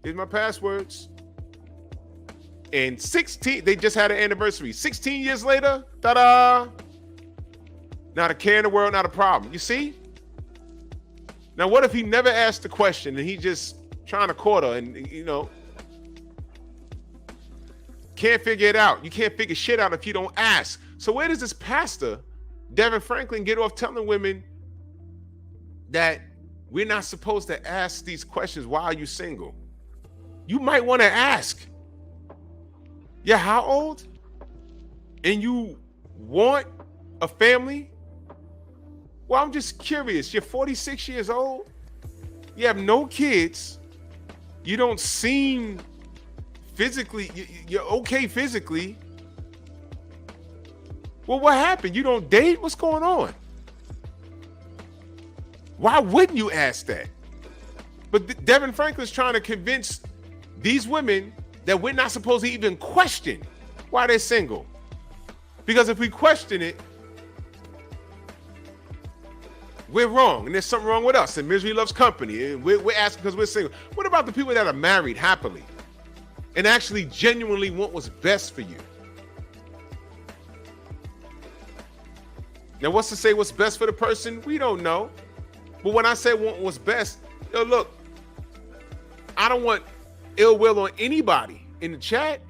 Speaker 1: Here's my passwords. And 16, they just had an anniversary. 16 years later, ta-da. Not a care in the world, not a problem. You see? Now, what if he never asked the question and he just trying to court her and, can't figure it out. You can't figure shit out if you don't ask. So where does this pastor, Devon Franklin, get off telling women that we're not supposed to ask these questions? Why are you single? You might want to ask. Yeah, how old? And you want a family? Well, I'm just curious. You're 46 years old. You have no kids. You don't seem physically, you're okay physically. Well, what happened? You don't date? What's going on? Why wouldn't you ask that? But Devin Franklin's trying to convince these women that we're not supposed to even question why they're single. Because if we question it, we're wrong, and there's something wrong with us, and misery loves company, and we're asking because we're single. What about the people that are married happily and actually genuinely want what's best for you? Now, what's to say what's best for the person? We don't know. But when I say want what's best, yo, look, I don't want ill will on anybody in the chat.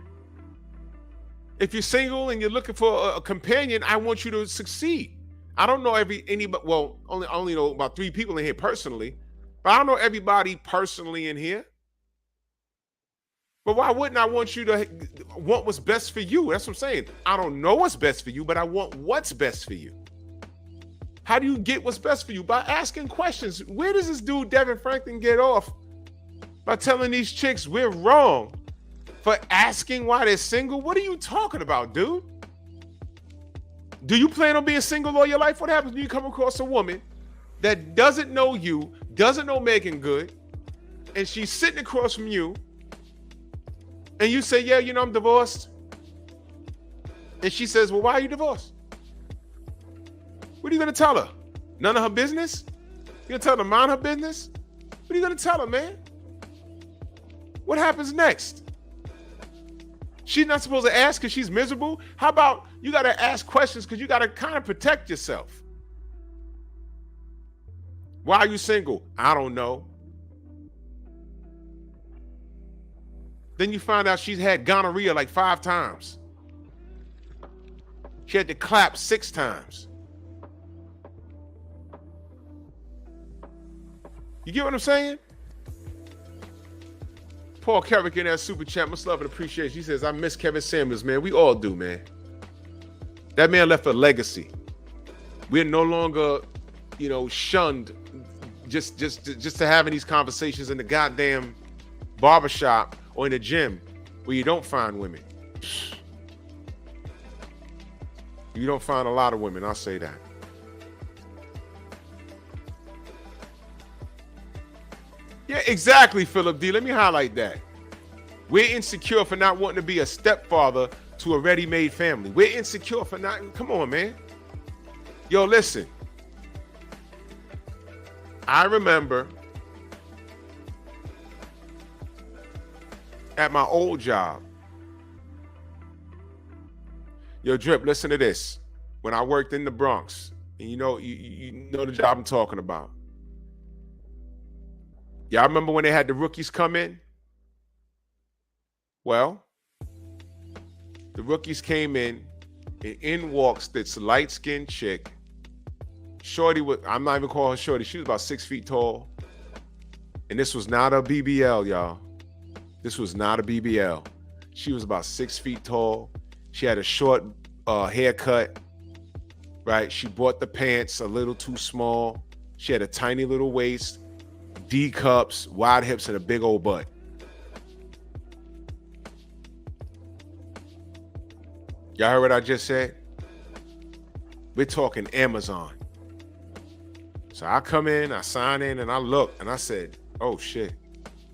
Speaker 1: If you're single and you're looking for a companion, I want you to succeed. I don't know anybody. Well, I only know about 3 people in here personally, but I don't know everybody personally in here. But why wouldn't I want you to want what's best for you? That's what I'm saying. I don't know what's best for you, but I want what's best for you. How do you get what's best for you? By asking questions. Where does this dude Devin Franklin get off by telling these chicks we're wrong for asking why they're single? What are you talking about, dude? Do you plan on being single all your life? What happens when you come across a woman that doesn't know you, doesn't know Megan Good, and she's sitting across from you, and you say, yeah, I'm divorced. And she says, well, why are you divorced? What are you going to tell her? None of her business? You going to tell her to mind her business? What are you going to tell her, man? What happens next? She's not supposed to ask because she's miserable. How about you got to ask questions because you got to kind of protect yourself? Why are you single? I don't know. Then you find out she's had gonorrhea like 5 times. She had to clap 6 times. You get what I'm saying? Paul Carrick in that super chat, much love and appreciation. He says, I miss Kevin Samuels, man. We all do, man. That man left a legacy. We're no longer, shunned just to having these conversations in the goddamn barbershop or in the gym where you don't find women. You don't find a lot of women, I'll say that. Yeah, exactly, Philip D. Let me highlight that. We're insecure for not wanting to be a stepfather to a ready-made family. We're insecure for not, come on, man. Yo, listen. I remember at my old job. Yo, Drip, listen to this. When I worked in the Bronx, and you know the job I'm talking about. Y'all remember when they had the rookies come in? Well, the rookies came in, and in walks this light-skinned chick. Shorty, I'm not even calling her shorty. She was about 6 feet tall. And this was not a BBL, y'all. This was not a BBL. She was about 6 feet tall. She had a short haircut, right? She bought the pants a little too small. She had a tiny little waist, D cups, wide hips, and a big old butt. Y'all heard what I just said? We're talking Amazon. So I come in, I sign in, and I look, and I said, oh shit.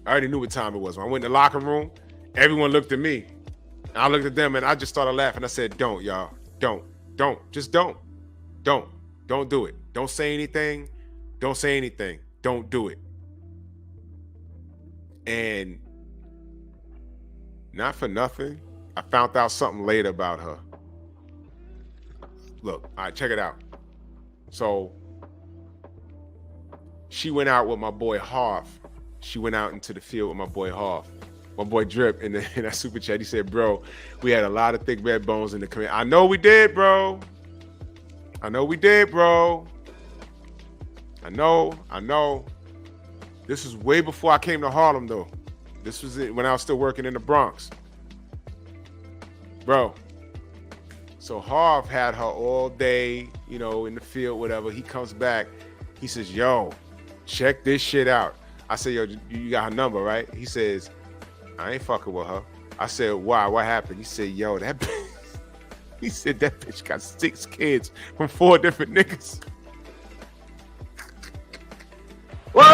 Speaker 1: I already knew what time it was. When I went in the locker room, everyone looked at me. And I looked at them, and I just started laughing. I said, don't, y'all. Don't. Just don't. Don't do it. Don't say anything. Don't say anything. Don't do it. And not for nothing, I found out something later about her. Look, all right, check it out. So she went out with my boy Harv. She went out into the field with my boy Harv. My boy Drip in that super chat, he said, bro, we had a lot of thick red bones in the community. I know we did, bro. I know we did, bro. I know. This was way before I came to Harlem, though. This was it when I was still working in the Bronx. Bro. So Harv had her all day you know, in the field, whatever. He comes back. He says, yo, check this shit out. I said, yo, you got her number, right? He says, I ain't fucking with her. I said, why? What happened? He said, yo, that bitch. He said that bitch got 6 kids from 4 different niggas. What?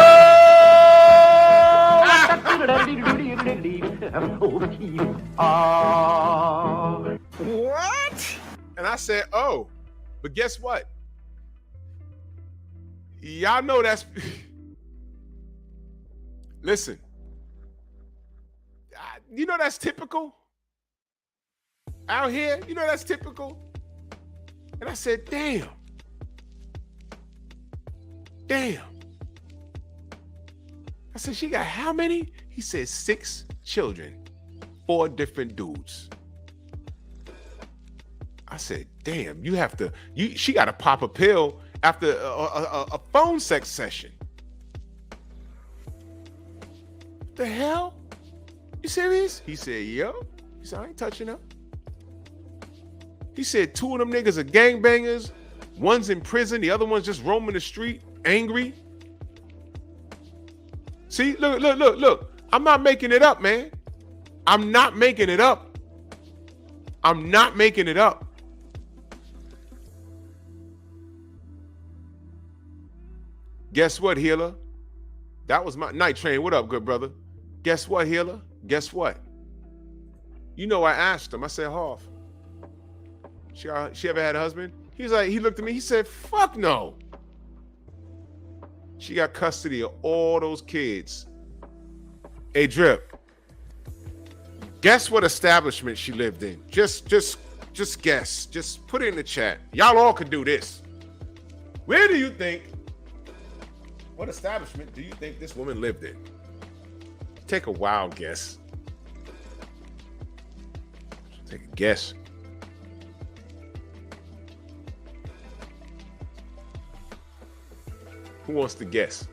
Speaker 1: And I said, oh, but guess what? Y'all know that's... Listen, you know that's typical out here. You know that's typical. And I said, damn. I said, she got how many? He said 6 children, 4 different dudes. I said, damn, she got to pop a pill after a phone sex session. The hell? You serious? He said, yo. He said, I ain't touching her. He said 2 of them niggas are gangbangers. One's in prison. The other one's just roaming the street, angry. See, look. I'm not making it up, man. I'm not making it up. Guess what, Healer? That was my Night Train. What up, good brother? Guess what, Healer? Guess what? You know, I asked him. I said, Hoff, she ever had a husband? He's like, he looked at me. He said, fuck no. She got custody of all those kids. Hey, Drip, guess what establishment she lived in? Just guess. Just put it in the chat. Y'all all could do this. Where do you think, what establishment do you think this woman lived in? Take a wild guess. Take a guess. Who wants to guess?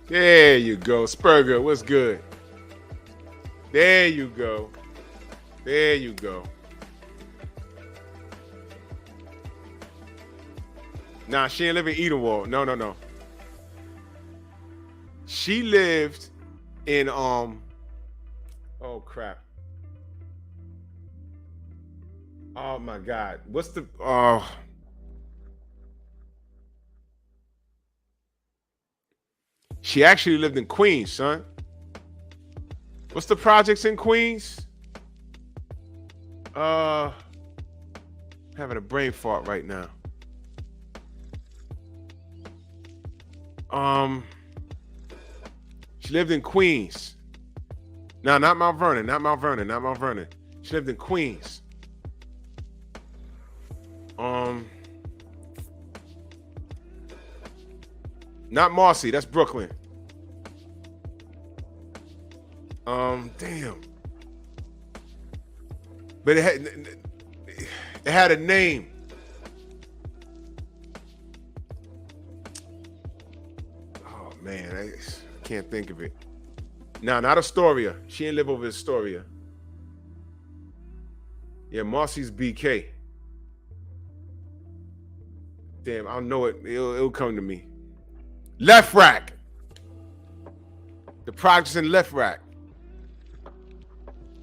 Speaker 1: There you go. Spurger, what's good? There you go. Nah, she ain't live in Edenwald. No. She lived in oh crap. Oh my God. What's the She actually lived in Queens, son. What's the projects in Queens? Having a brain fart right now. She lived in Queens. No, not Mount Vernon. She lived in Queens. Not Marcy, that's Brooklyn. Damn. But it had a name. Oh man, I can't think of it. No, not Astoria. She ain't live over Astoria. Yeah, Marcy's BK. Damn, I'll know it. It'll come to me. Left Rack. The projects in Left Rack.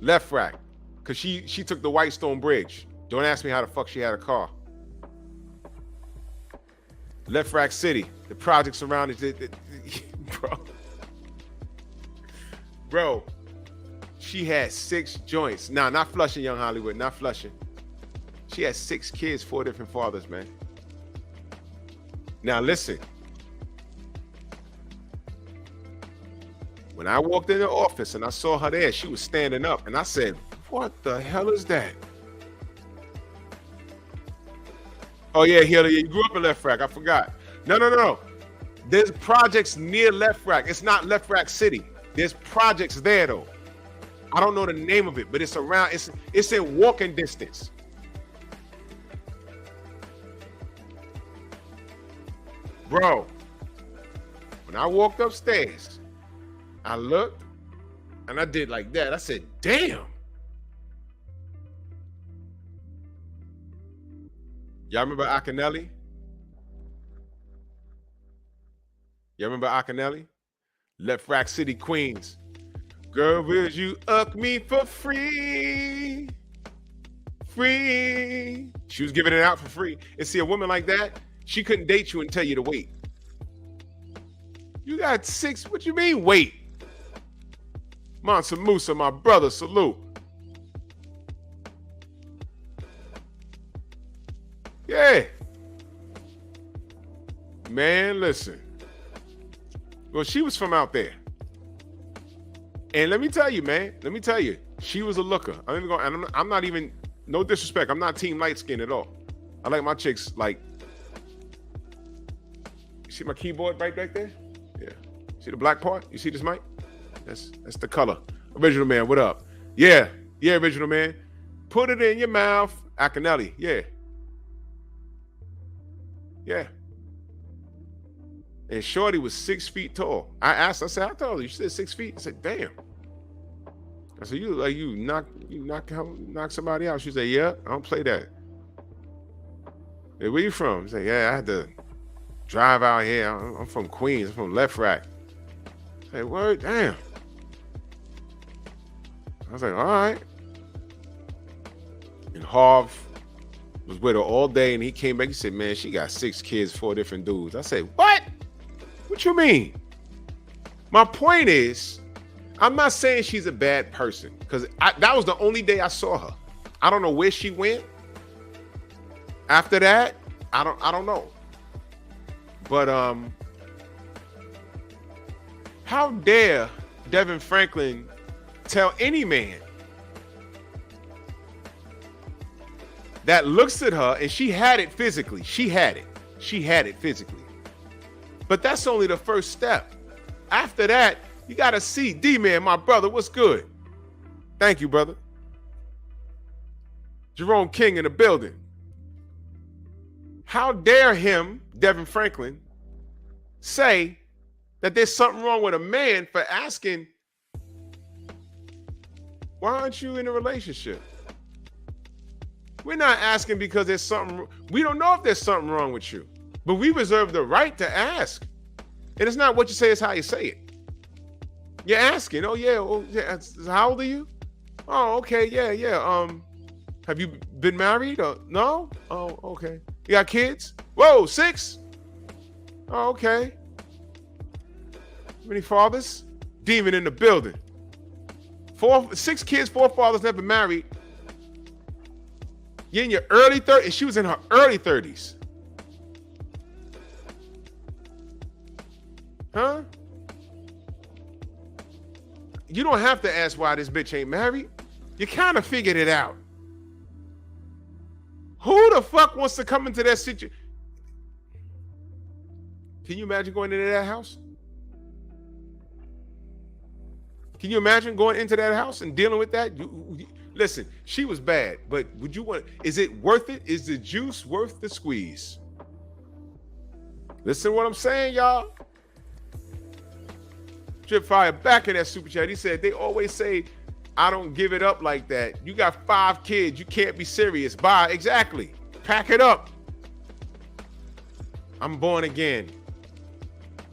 Speaker 1: Because she took the Whitestone Bridge. Don't ask me how the fuck she had a car. Left Rack City. The projects around it. Bro. She had 6 joints. Nah, not Flushing, Young Hollywood. Not Flushing. She had 6 kids, 4 different fathers, man. Now listen. When I walked in the office and I saw her there, she was standing up. And I said, what the hell is that? Oh, yeah, you grew up in Left Rack. I forgot. No. There's projects near Left Rack. It's not Left Rack City. There's projects there, though. I don't know the name of it, but it's around. It's in walking distance. Bro, when I walked upstairs, I looked, And I did like that. I said, damn. Y'all remember Akinelli? Y'all remember Akinelli? Left Rack City, Queens. Girl, will you up me for free? Free. She was giving it out for free. And see, a woman like that, she couldn't date you and tell you to wait. You got 6, what you mean wait? Mansa Musa, my brother, salute. Yeah. Man, listen. Well, she was from out there. And let me tell you, man, she was a looker. I'm not even, no disrespect, I'm not team light skin at all. I like my chicks like, you see my keyboard right there? Yeah. See the black part? You see this mic? That's the color. Original man, what up? Yeah, original man. Put it in your mouth. Akinelli, yeah. And Shorty was 6 feet tall. I asked, I said, I told you, she said 6 feet. I said, damn. I said, you knock somebody out. She said, yeah, I don't play that. Hey, where you from? I said, yeah, I had to drive out here. I'm from Queens. I'm from Left Rack. I said, word, damn. I was like, all right. And Harv was with her all day, and he came back. He said, man, she got 6 kids, 4 different dudes. I said, what? What you mean? My point is, I'm not saying she's a bad person, because that was the only day I saw her. I don't know where she went. After that, I don't know. But how dare Devon Franklin tell any man that looks at her, and she had it physically. She had it physically. But that's only the first step. After that, you got to see, D-Man, my brother, what's good? Thank you, brother. Jerome King in the building. How dare him, Devon Franklin, say that there's something wrong with a man for asking, why aren't you in a relationship? We're not asking because there's something, we don't know if there's something wrong with you, but we reserve the right to ask. And it's not what you say, it's how you say it. You're asking, oh yeah, how old are you? Oh, okay, yeah. Have you been married or no? Oh, okay. You got kids? Whoa, 6? Oh, okay. Many fathers? Demon in the building. 6 kids, 4 fathers, never married. You're in your early 30s, and she was in her early 30s. Huh? You don't have to ask why this bitch ain't married. You kind of figured it out. Who the fuck wants to come into that situation? Can you imagine going into that house? Can you imagine going into that house and dealing with that? Listen, she was bad, but would you want, is it worth it? Is the juice worth the squeeze? Listen to what I'm saying, y'all. Drip Fire back in that super chat. He said, they always say, I don't give it up like that. You got 5 kids. You can't be serious. Bye. Exactly. Pack it up. I'm born again.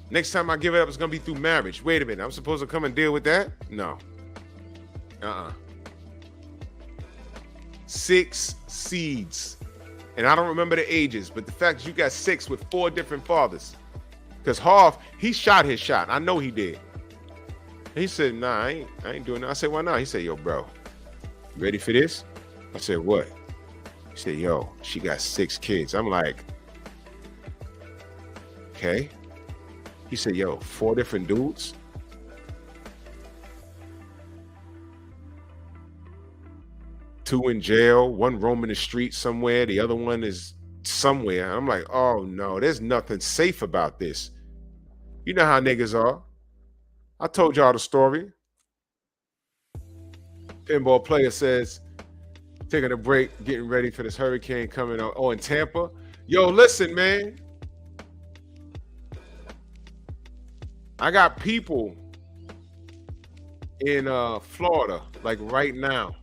Speaker 1: Next time I give it up, it's going to be through marriage. Wait a minute. I'm supposed to come and deal with that? No. 6 seeds. And I don't remember the ages, but the fact is you got 6 with 4 different fathers. Because Harv, he shot his shot. I know he did. He said, nah, I ain't doing that. I said, why not? He said, yo, bro, you ready for this? I said, what? He said, yo, she got 6 kids. I'm like, okay. He said, yo, 4 different dudes? Two in jail, 1 roaming the street somewhere, the other one is somewhere. I'm like, oh no, there's nothing safe about this. You know how niggas are. I told y'all the story. Pinball player says, taking a break, getting ready for this hurricane coming on. Oh, in Tampa? Yo, listen, man. I got people in Florida, like right now.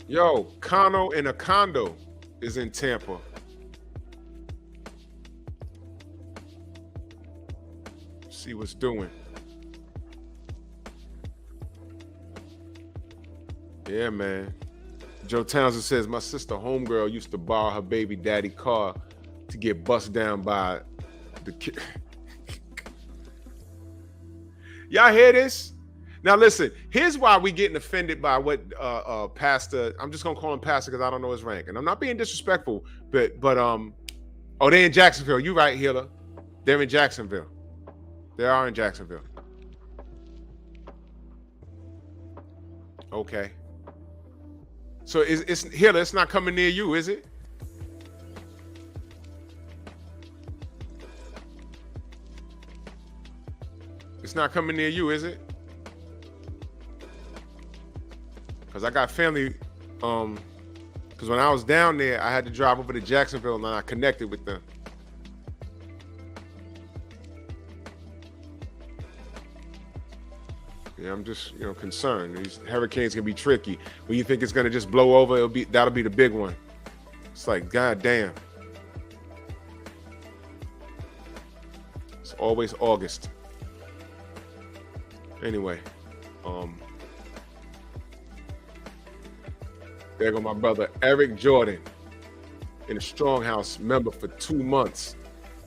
Speaker 1: Yo, Kano in a condo is in Tampa. See what's doing. Yeah, man. Joe Townsend says, my sister homegirl used to borrow her baby daddy car to get bussed down by the kid. Y'all hear this? Now listen, here's why we getting offended by what Pastor, I'm just gonna call him Pastor because I don't know his rank. And I'm not being disrespectful, but oh, they're in Jacksonville. You right, Healer. They're in Jacksonville. They are in Jacksonville. Okay. So it's Healer, it's not coming near you, is it? It's not coming near you, is it? Because I got family, because when I was down there, I had to drive over to Jacksonville and I connected with them. Yeah, I'm just, concerned. These hurricanes can be tricky. When you think it's gonna just blow over, that'll be the big one. It's like, God damn. It's always August. Anyway, there go my brother Eric Jordan, in a Stronghouse member for 2 months.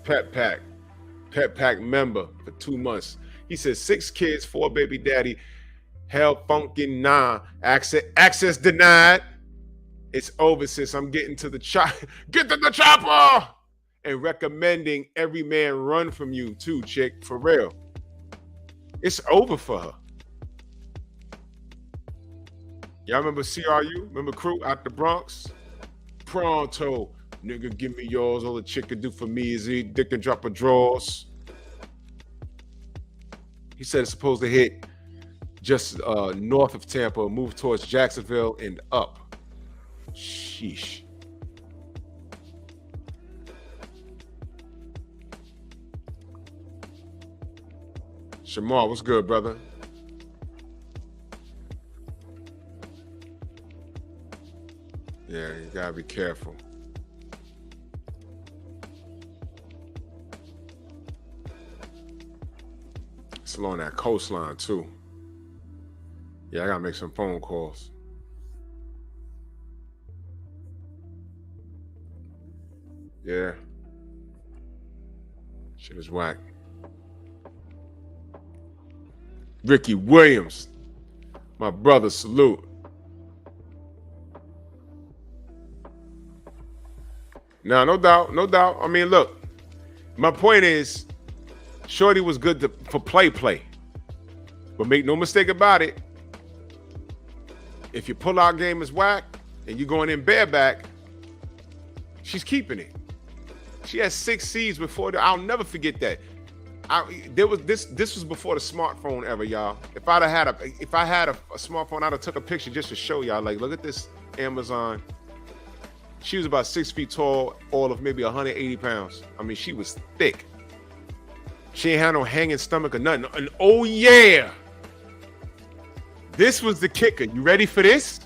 Speaker 1: P.E.P member for 2 months. He says 6 kids, 4 baby daddy, hell funkin' nah, access denied. It's over, sis. I'm getting to the get to the chopper, and recommending every man run from you too, chick, for real. It's over for her. Y'all remember CRU? Remember Crew out the Bronx? Pronto. Nigga, give me yours. All the chick can do for me is eat dick and drop her drawers. He said it's supposed to hit just north of Tampa, move towards Jacksonville and up. Sheesh. Shamar, what's good, brother? Yeah, you gotta be careful. It's along that coastline too. Yeah, I gotta make some phone calls. Yeah. Shit is whack. Ricky Williams, my brother, salute. Now, no doubt, no doubt. I mean, look, my point is, Shorty was good for play. But make no mistake about it, if your pull-out game is whack and you're going in bareback, she's keeping it. She had 6 C's before. I'll never forget that. This was before the smartphone era, y'all. If I had a smartphone, I'd have took a picture just to show y'all. Like, look at this Amazon. She was about 6 feet tall, all of maybe 180 pounds. I mean, she was thick. She ain't had no hanging stomach or nothing. And oh yeah, this was the kicker. You ready for this?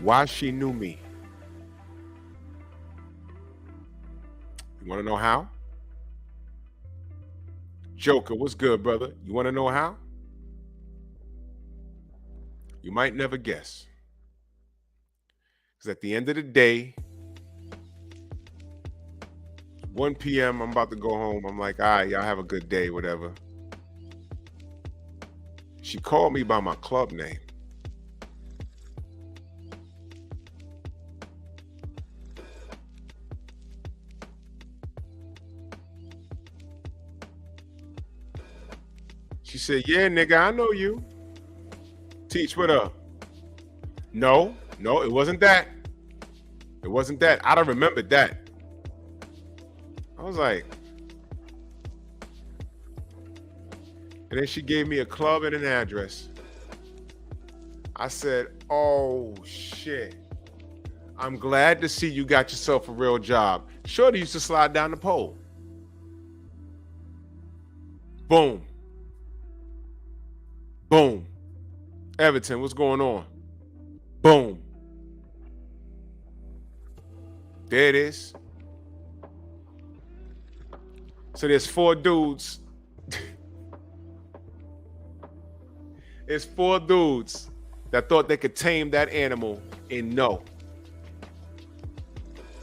Speaker 1: Why she knew me. You want to know how? Joker, what's good, brother? You want to know how? You might never guess. Because at the end of the day, 1 p.m., I'm about to go home. I'm like, all right, y'all have a good day, whatever. She called me by my club name. She said, yeah, nigga, I know you. Teach, what up? No, it wasn't that. It wasn't that. I don't remember that. I was like, and then she gave me a club and an address. I said, oh shit. I'm glad to see you got yourself a real job. Shorty used to slide down the pole. Boom. Boom. Everton, what's going on? Boom. There it is. So there's 4 dudes. There's 4 dudes that thought they could tame that animal, and no.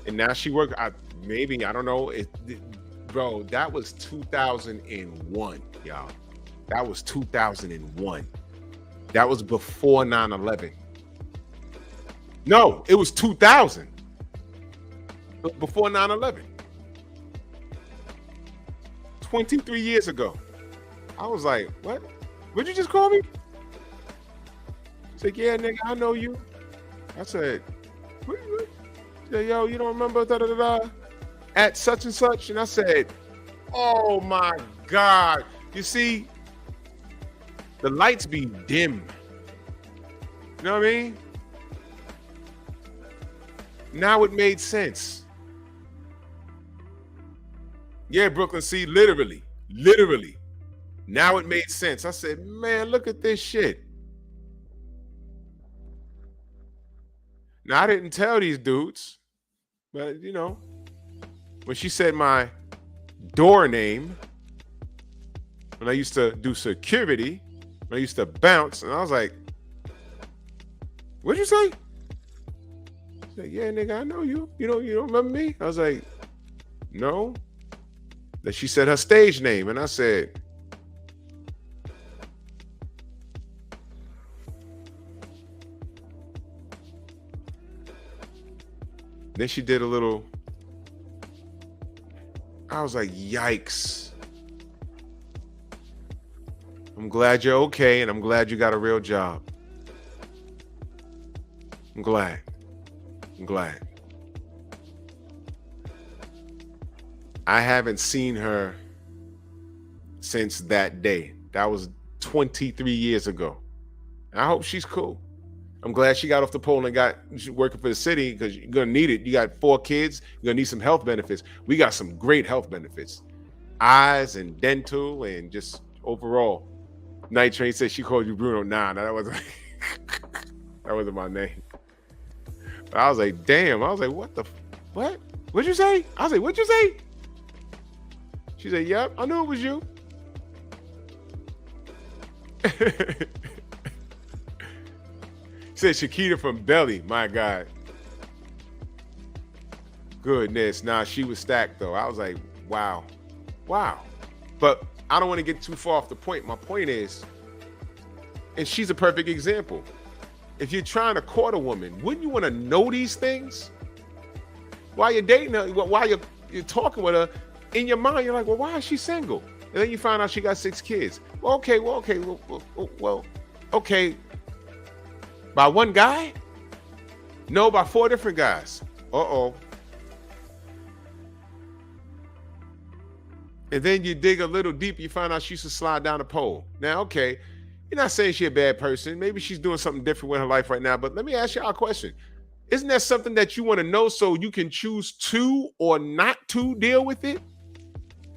Speaker 1: And now she worked, I don't know. Bro, that was 2001, y'all. That was 2001. That was before 9/11. No, it was 2000. Before 9/11. 23 years ago. I was like, what? What'd you just call me? She's like, yeah, nigga, I know you. I said, what? She said, yo, you don't remember at such and such? And I said, oh my God. You see, the lights be dim. You know what I mean? Now it made sense. Yeah, Brooklyn, see, literally. Now it made sense. I said, man, look at this shit. Now, I didn't tell these dudes, but, you know, when she said my door name, when I used to do security, when I used to bounce, and I was like, what'd you say? She said, yeah, nigga, I know you. You don't remember me? I was like, no. Then she said her stage name, and I said, then she did a little, I was like, yikes. I'm glad you're okay, and I'm glad you got a real job. I'm glad. I haven't seen her since that day. That was 23 years ago. And I hope she's cool. I'm glad she got off the pole and she's working for the city, because you're going to need it. You got 4 kids. You're going to need some health benefits. We got some great health benefits. Eyes and dental and just overall. Night Train said she called you Bruno. Nah, that wasn't that wasn't my name. But I was like, damn. I was like, what? What'd you say? I was like, what'd you say? She said, yep, I knew it was you. Said Shakita from Belly. My God. Goodness. Nah, she was stacked though. I was like, wow. But I don't want to get too far off the point. My point is, and she's a perfect example. If you're trying to court a woman, wouldn't you want to know these things? While you're dating her, while you're talking with her, in your mind, you're like, well, why is she single? And then you find out she got 6 kids. Okay. By one guy? No, by 4 different guys. Uh-oh. And then you dig a little deeper, you find out she used to slide down a pole. Now, okay, you're not saying she's a bad person. Maybe she's doing something different with her life right now, but let me ask you a question. Isn't that something that you want to know so you can choose to or not to deal with it?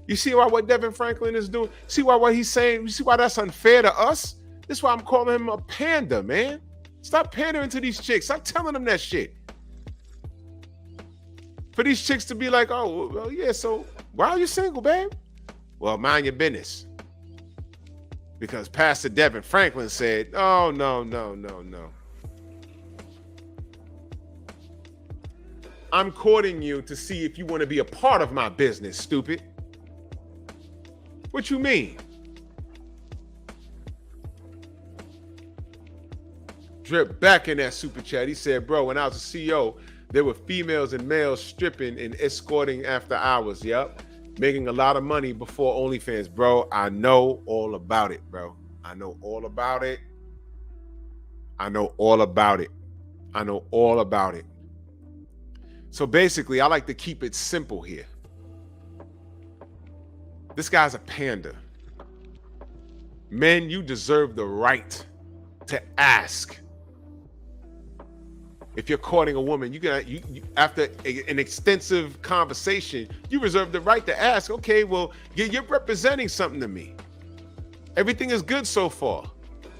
Speaker 1: You see why what Devon Franklin is doing? See why what he's saying? You see why that's unfair to us? This is why I'm calling him a panda, man. Stop pandering to these chicks. Stop telling them that shit. For these chicks to be like, oh, well, yeah, so why are you single, babe? Well, mind your business. Because Pastor Devon Franklin said, oh, no. I'm courting you to see if you want to be a part of my business, stupid. What you mean? Drip back in that super chat. He said, bro, when I was a CEO, there were females and males stripping and escorting after hours. Yep. Making a lot of money before OnlyFans. Bro, I know all about it, bro. I know all about it. So basically, I like to keep it simple here. This guy's a panda. Men, you deserve the right to ask if you're courting a woman, you after an extensive conversation, you reserve the right to ask, okay, well, you're representing something to me. Everything is good so far,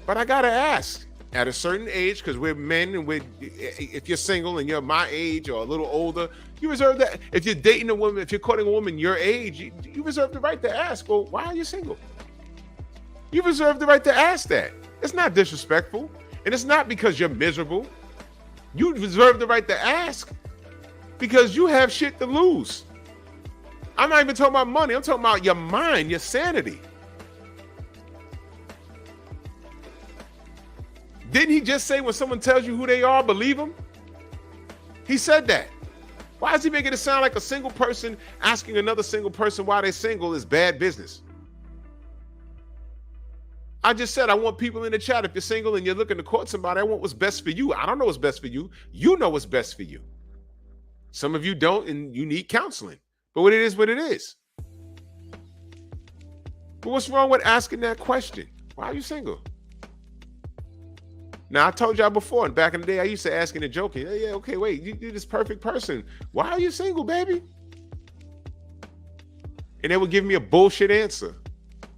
Speaker 1: but I gotta ask at a certain age, because we're men, and if you're single and you're my age or a little older, you reserve that. If you're dating a woman, if you're courting a woman your age, you reserve the right to ask, well, why are you single? You reserve the right to ask that. It's not disrespectful, and it's not because you're miserable. You reserve the right to ask because you have shit to lose. I'm not even talking about money. I'm talking about your mind, your sanity. Didn't he just say when someone tells you who they are, believe them? He said that. Why is he making it sound like a single person asking another single person why they're single is bad business? I just said I want people in the chat. If you're single and you're looking to court somebody, I want what's best for you. I don't know what's best for you. You know what's best for you. Some of you don't, and you need counseling. But what it is, what it is. But what's wrong with asking that question? Why are you single? Now, I told y'all before, and back in the day, I used to ask in a joking, yeah, okay, wait, you're this perfect person. Why are you single, baby? And they would give me a bullshit answer.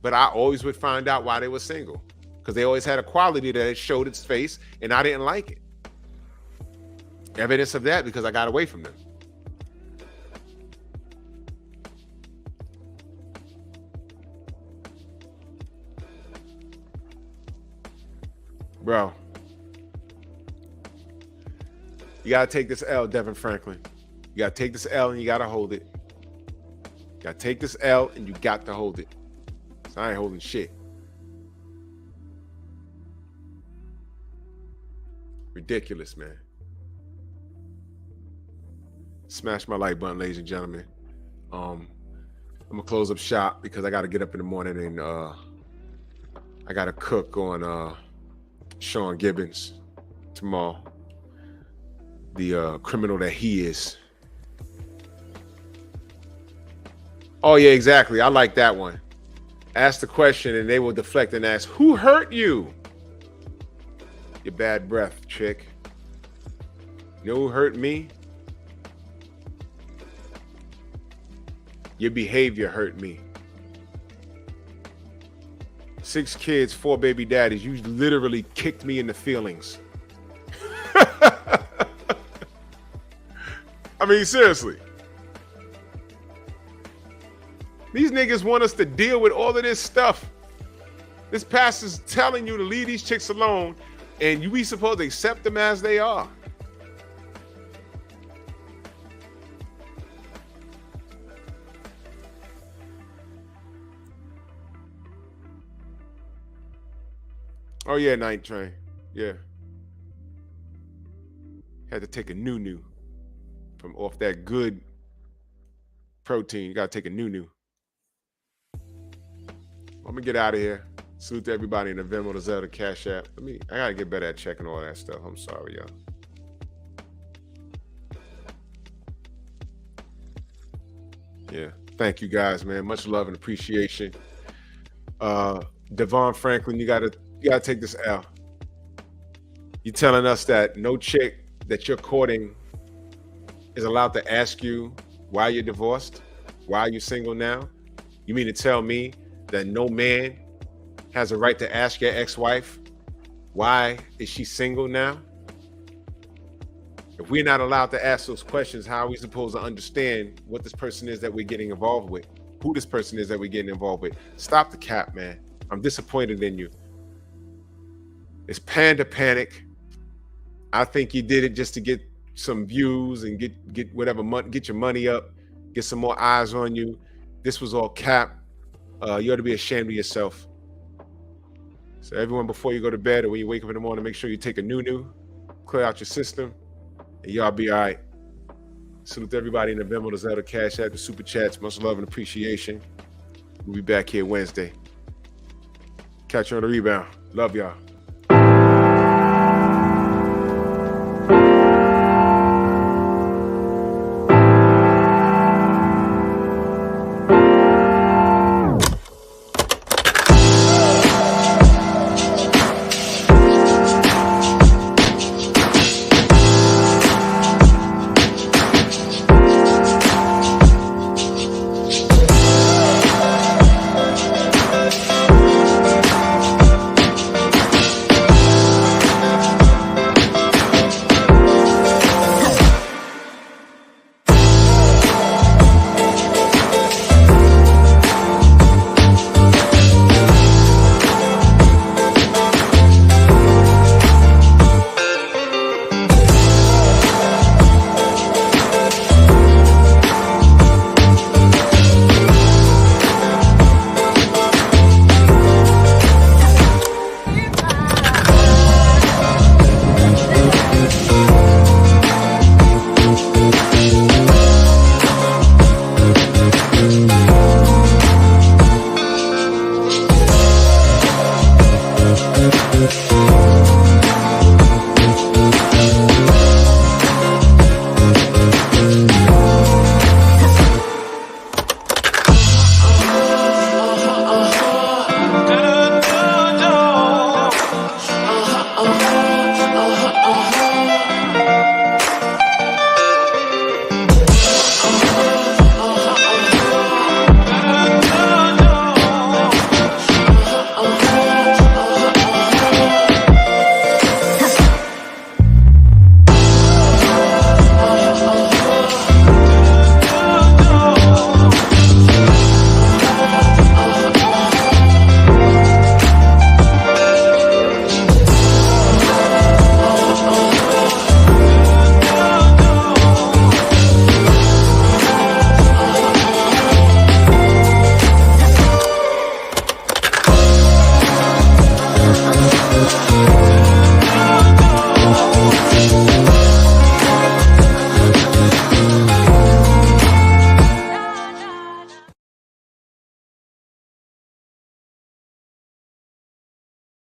Speaker 1: But I always would find out why they were single, because they always had a quality that it showed its face, and I didn't like it. Evidence of that because I got away from them. Bro, you got to take this L, Devon Franklin. You got to take this L and you got to hold it. You got to take this L and you got to hold it. So I ain't holding shit. Ridiculous, man. Smash my like button, ladies and gentlemen. I'm going to close up shop because I got to get up in the morning and I got to cook on Sean Gibbons tomorrow. The criminal that he is. Oh, yeah, exactly. I like that one. Ask the question and they will deflect and ask, who hurt you? Your bad breath, chick. You know who hurt me? Your behavior hurt me. 6 kids, 4 baby daddies. You literally kicked me in the feelings. I mean, seriously. These niggas want us to deal with all of this stuff. This pastor's telling you to leave these chicks alone, and we supposed to accept them as they are. Oh yeah, night train. Yeah. Had to take a new from off that good protein. You gotta take a new. I'm gonna get out of here. Salute to everybody in the Venmo, the Zelle, the Cash App. I gotta get better at checking all that stuff. I'm sorry, y'all. Yeah. Thank you guys, man. Much love and appreciation. Devon Franklin, you gotta take this L. You're telling us that no chick that you're courting is allowed to ask you why you're divorced? Why are you single now? You mean to tell me that no man has a right to ask your ex-wife, why is she single now? If we're not allowed to ask those questions, how are we supposed to understand what this person is that we're getting involved with? Who this person is that we're getting involved with? Stop the cap, man. I'm disappointed in you. It's Panda Panic. I think you did it just to get some views and get whatever money, get your money up, get some more eyes on you. This was all cap. You ought to be ashamed of yourself. So everyone, before you go to bed or when you wake up in the morning, make sure you take a new, clear out your system, and y'all be all right. Salute to everybody in the Venmo, the Zelle, the Cash App, the Super Chats. Much love and appreciation. We'll be back here Wednesday. Catch you on the rebound. Love y'all.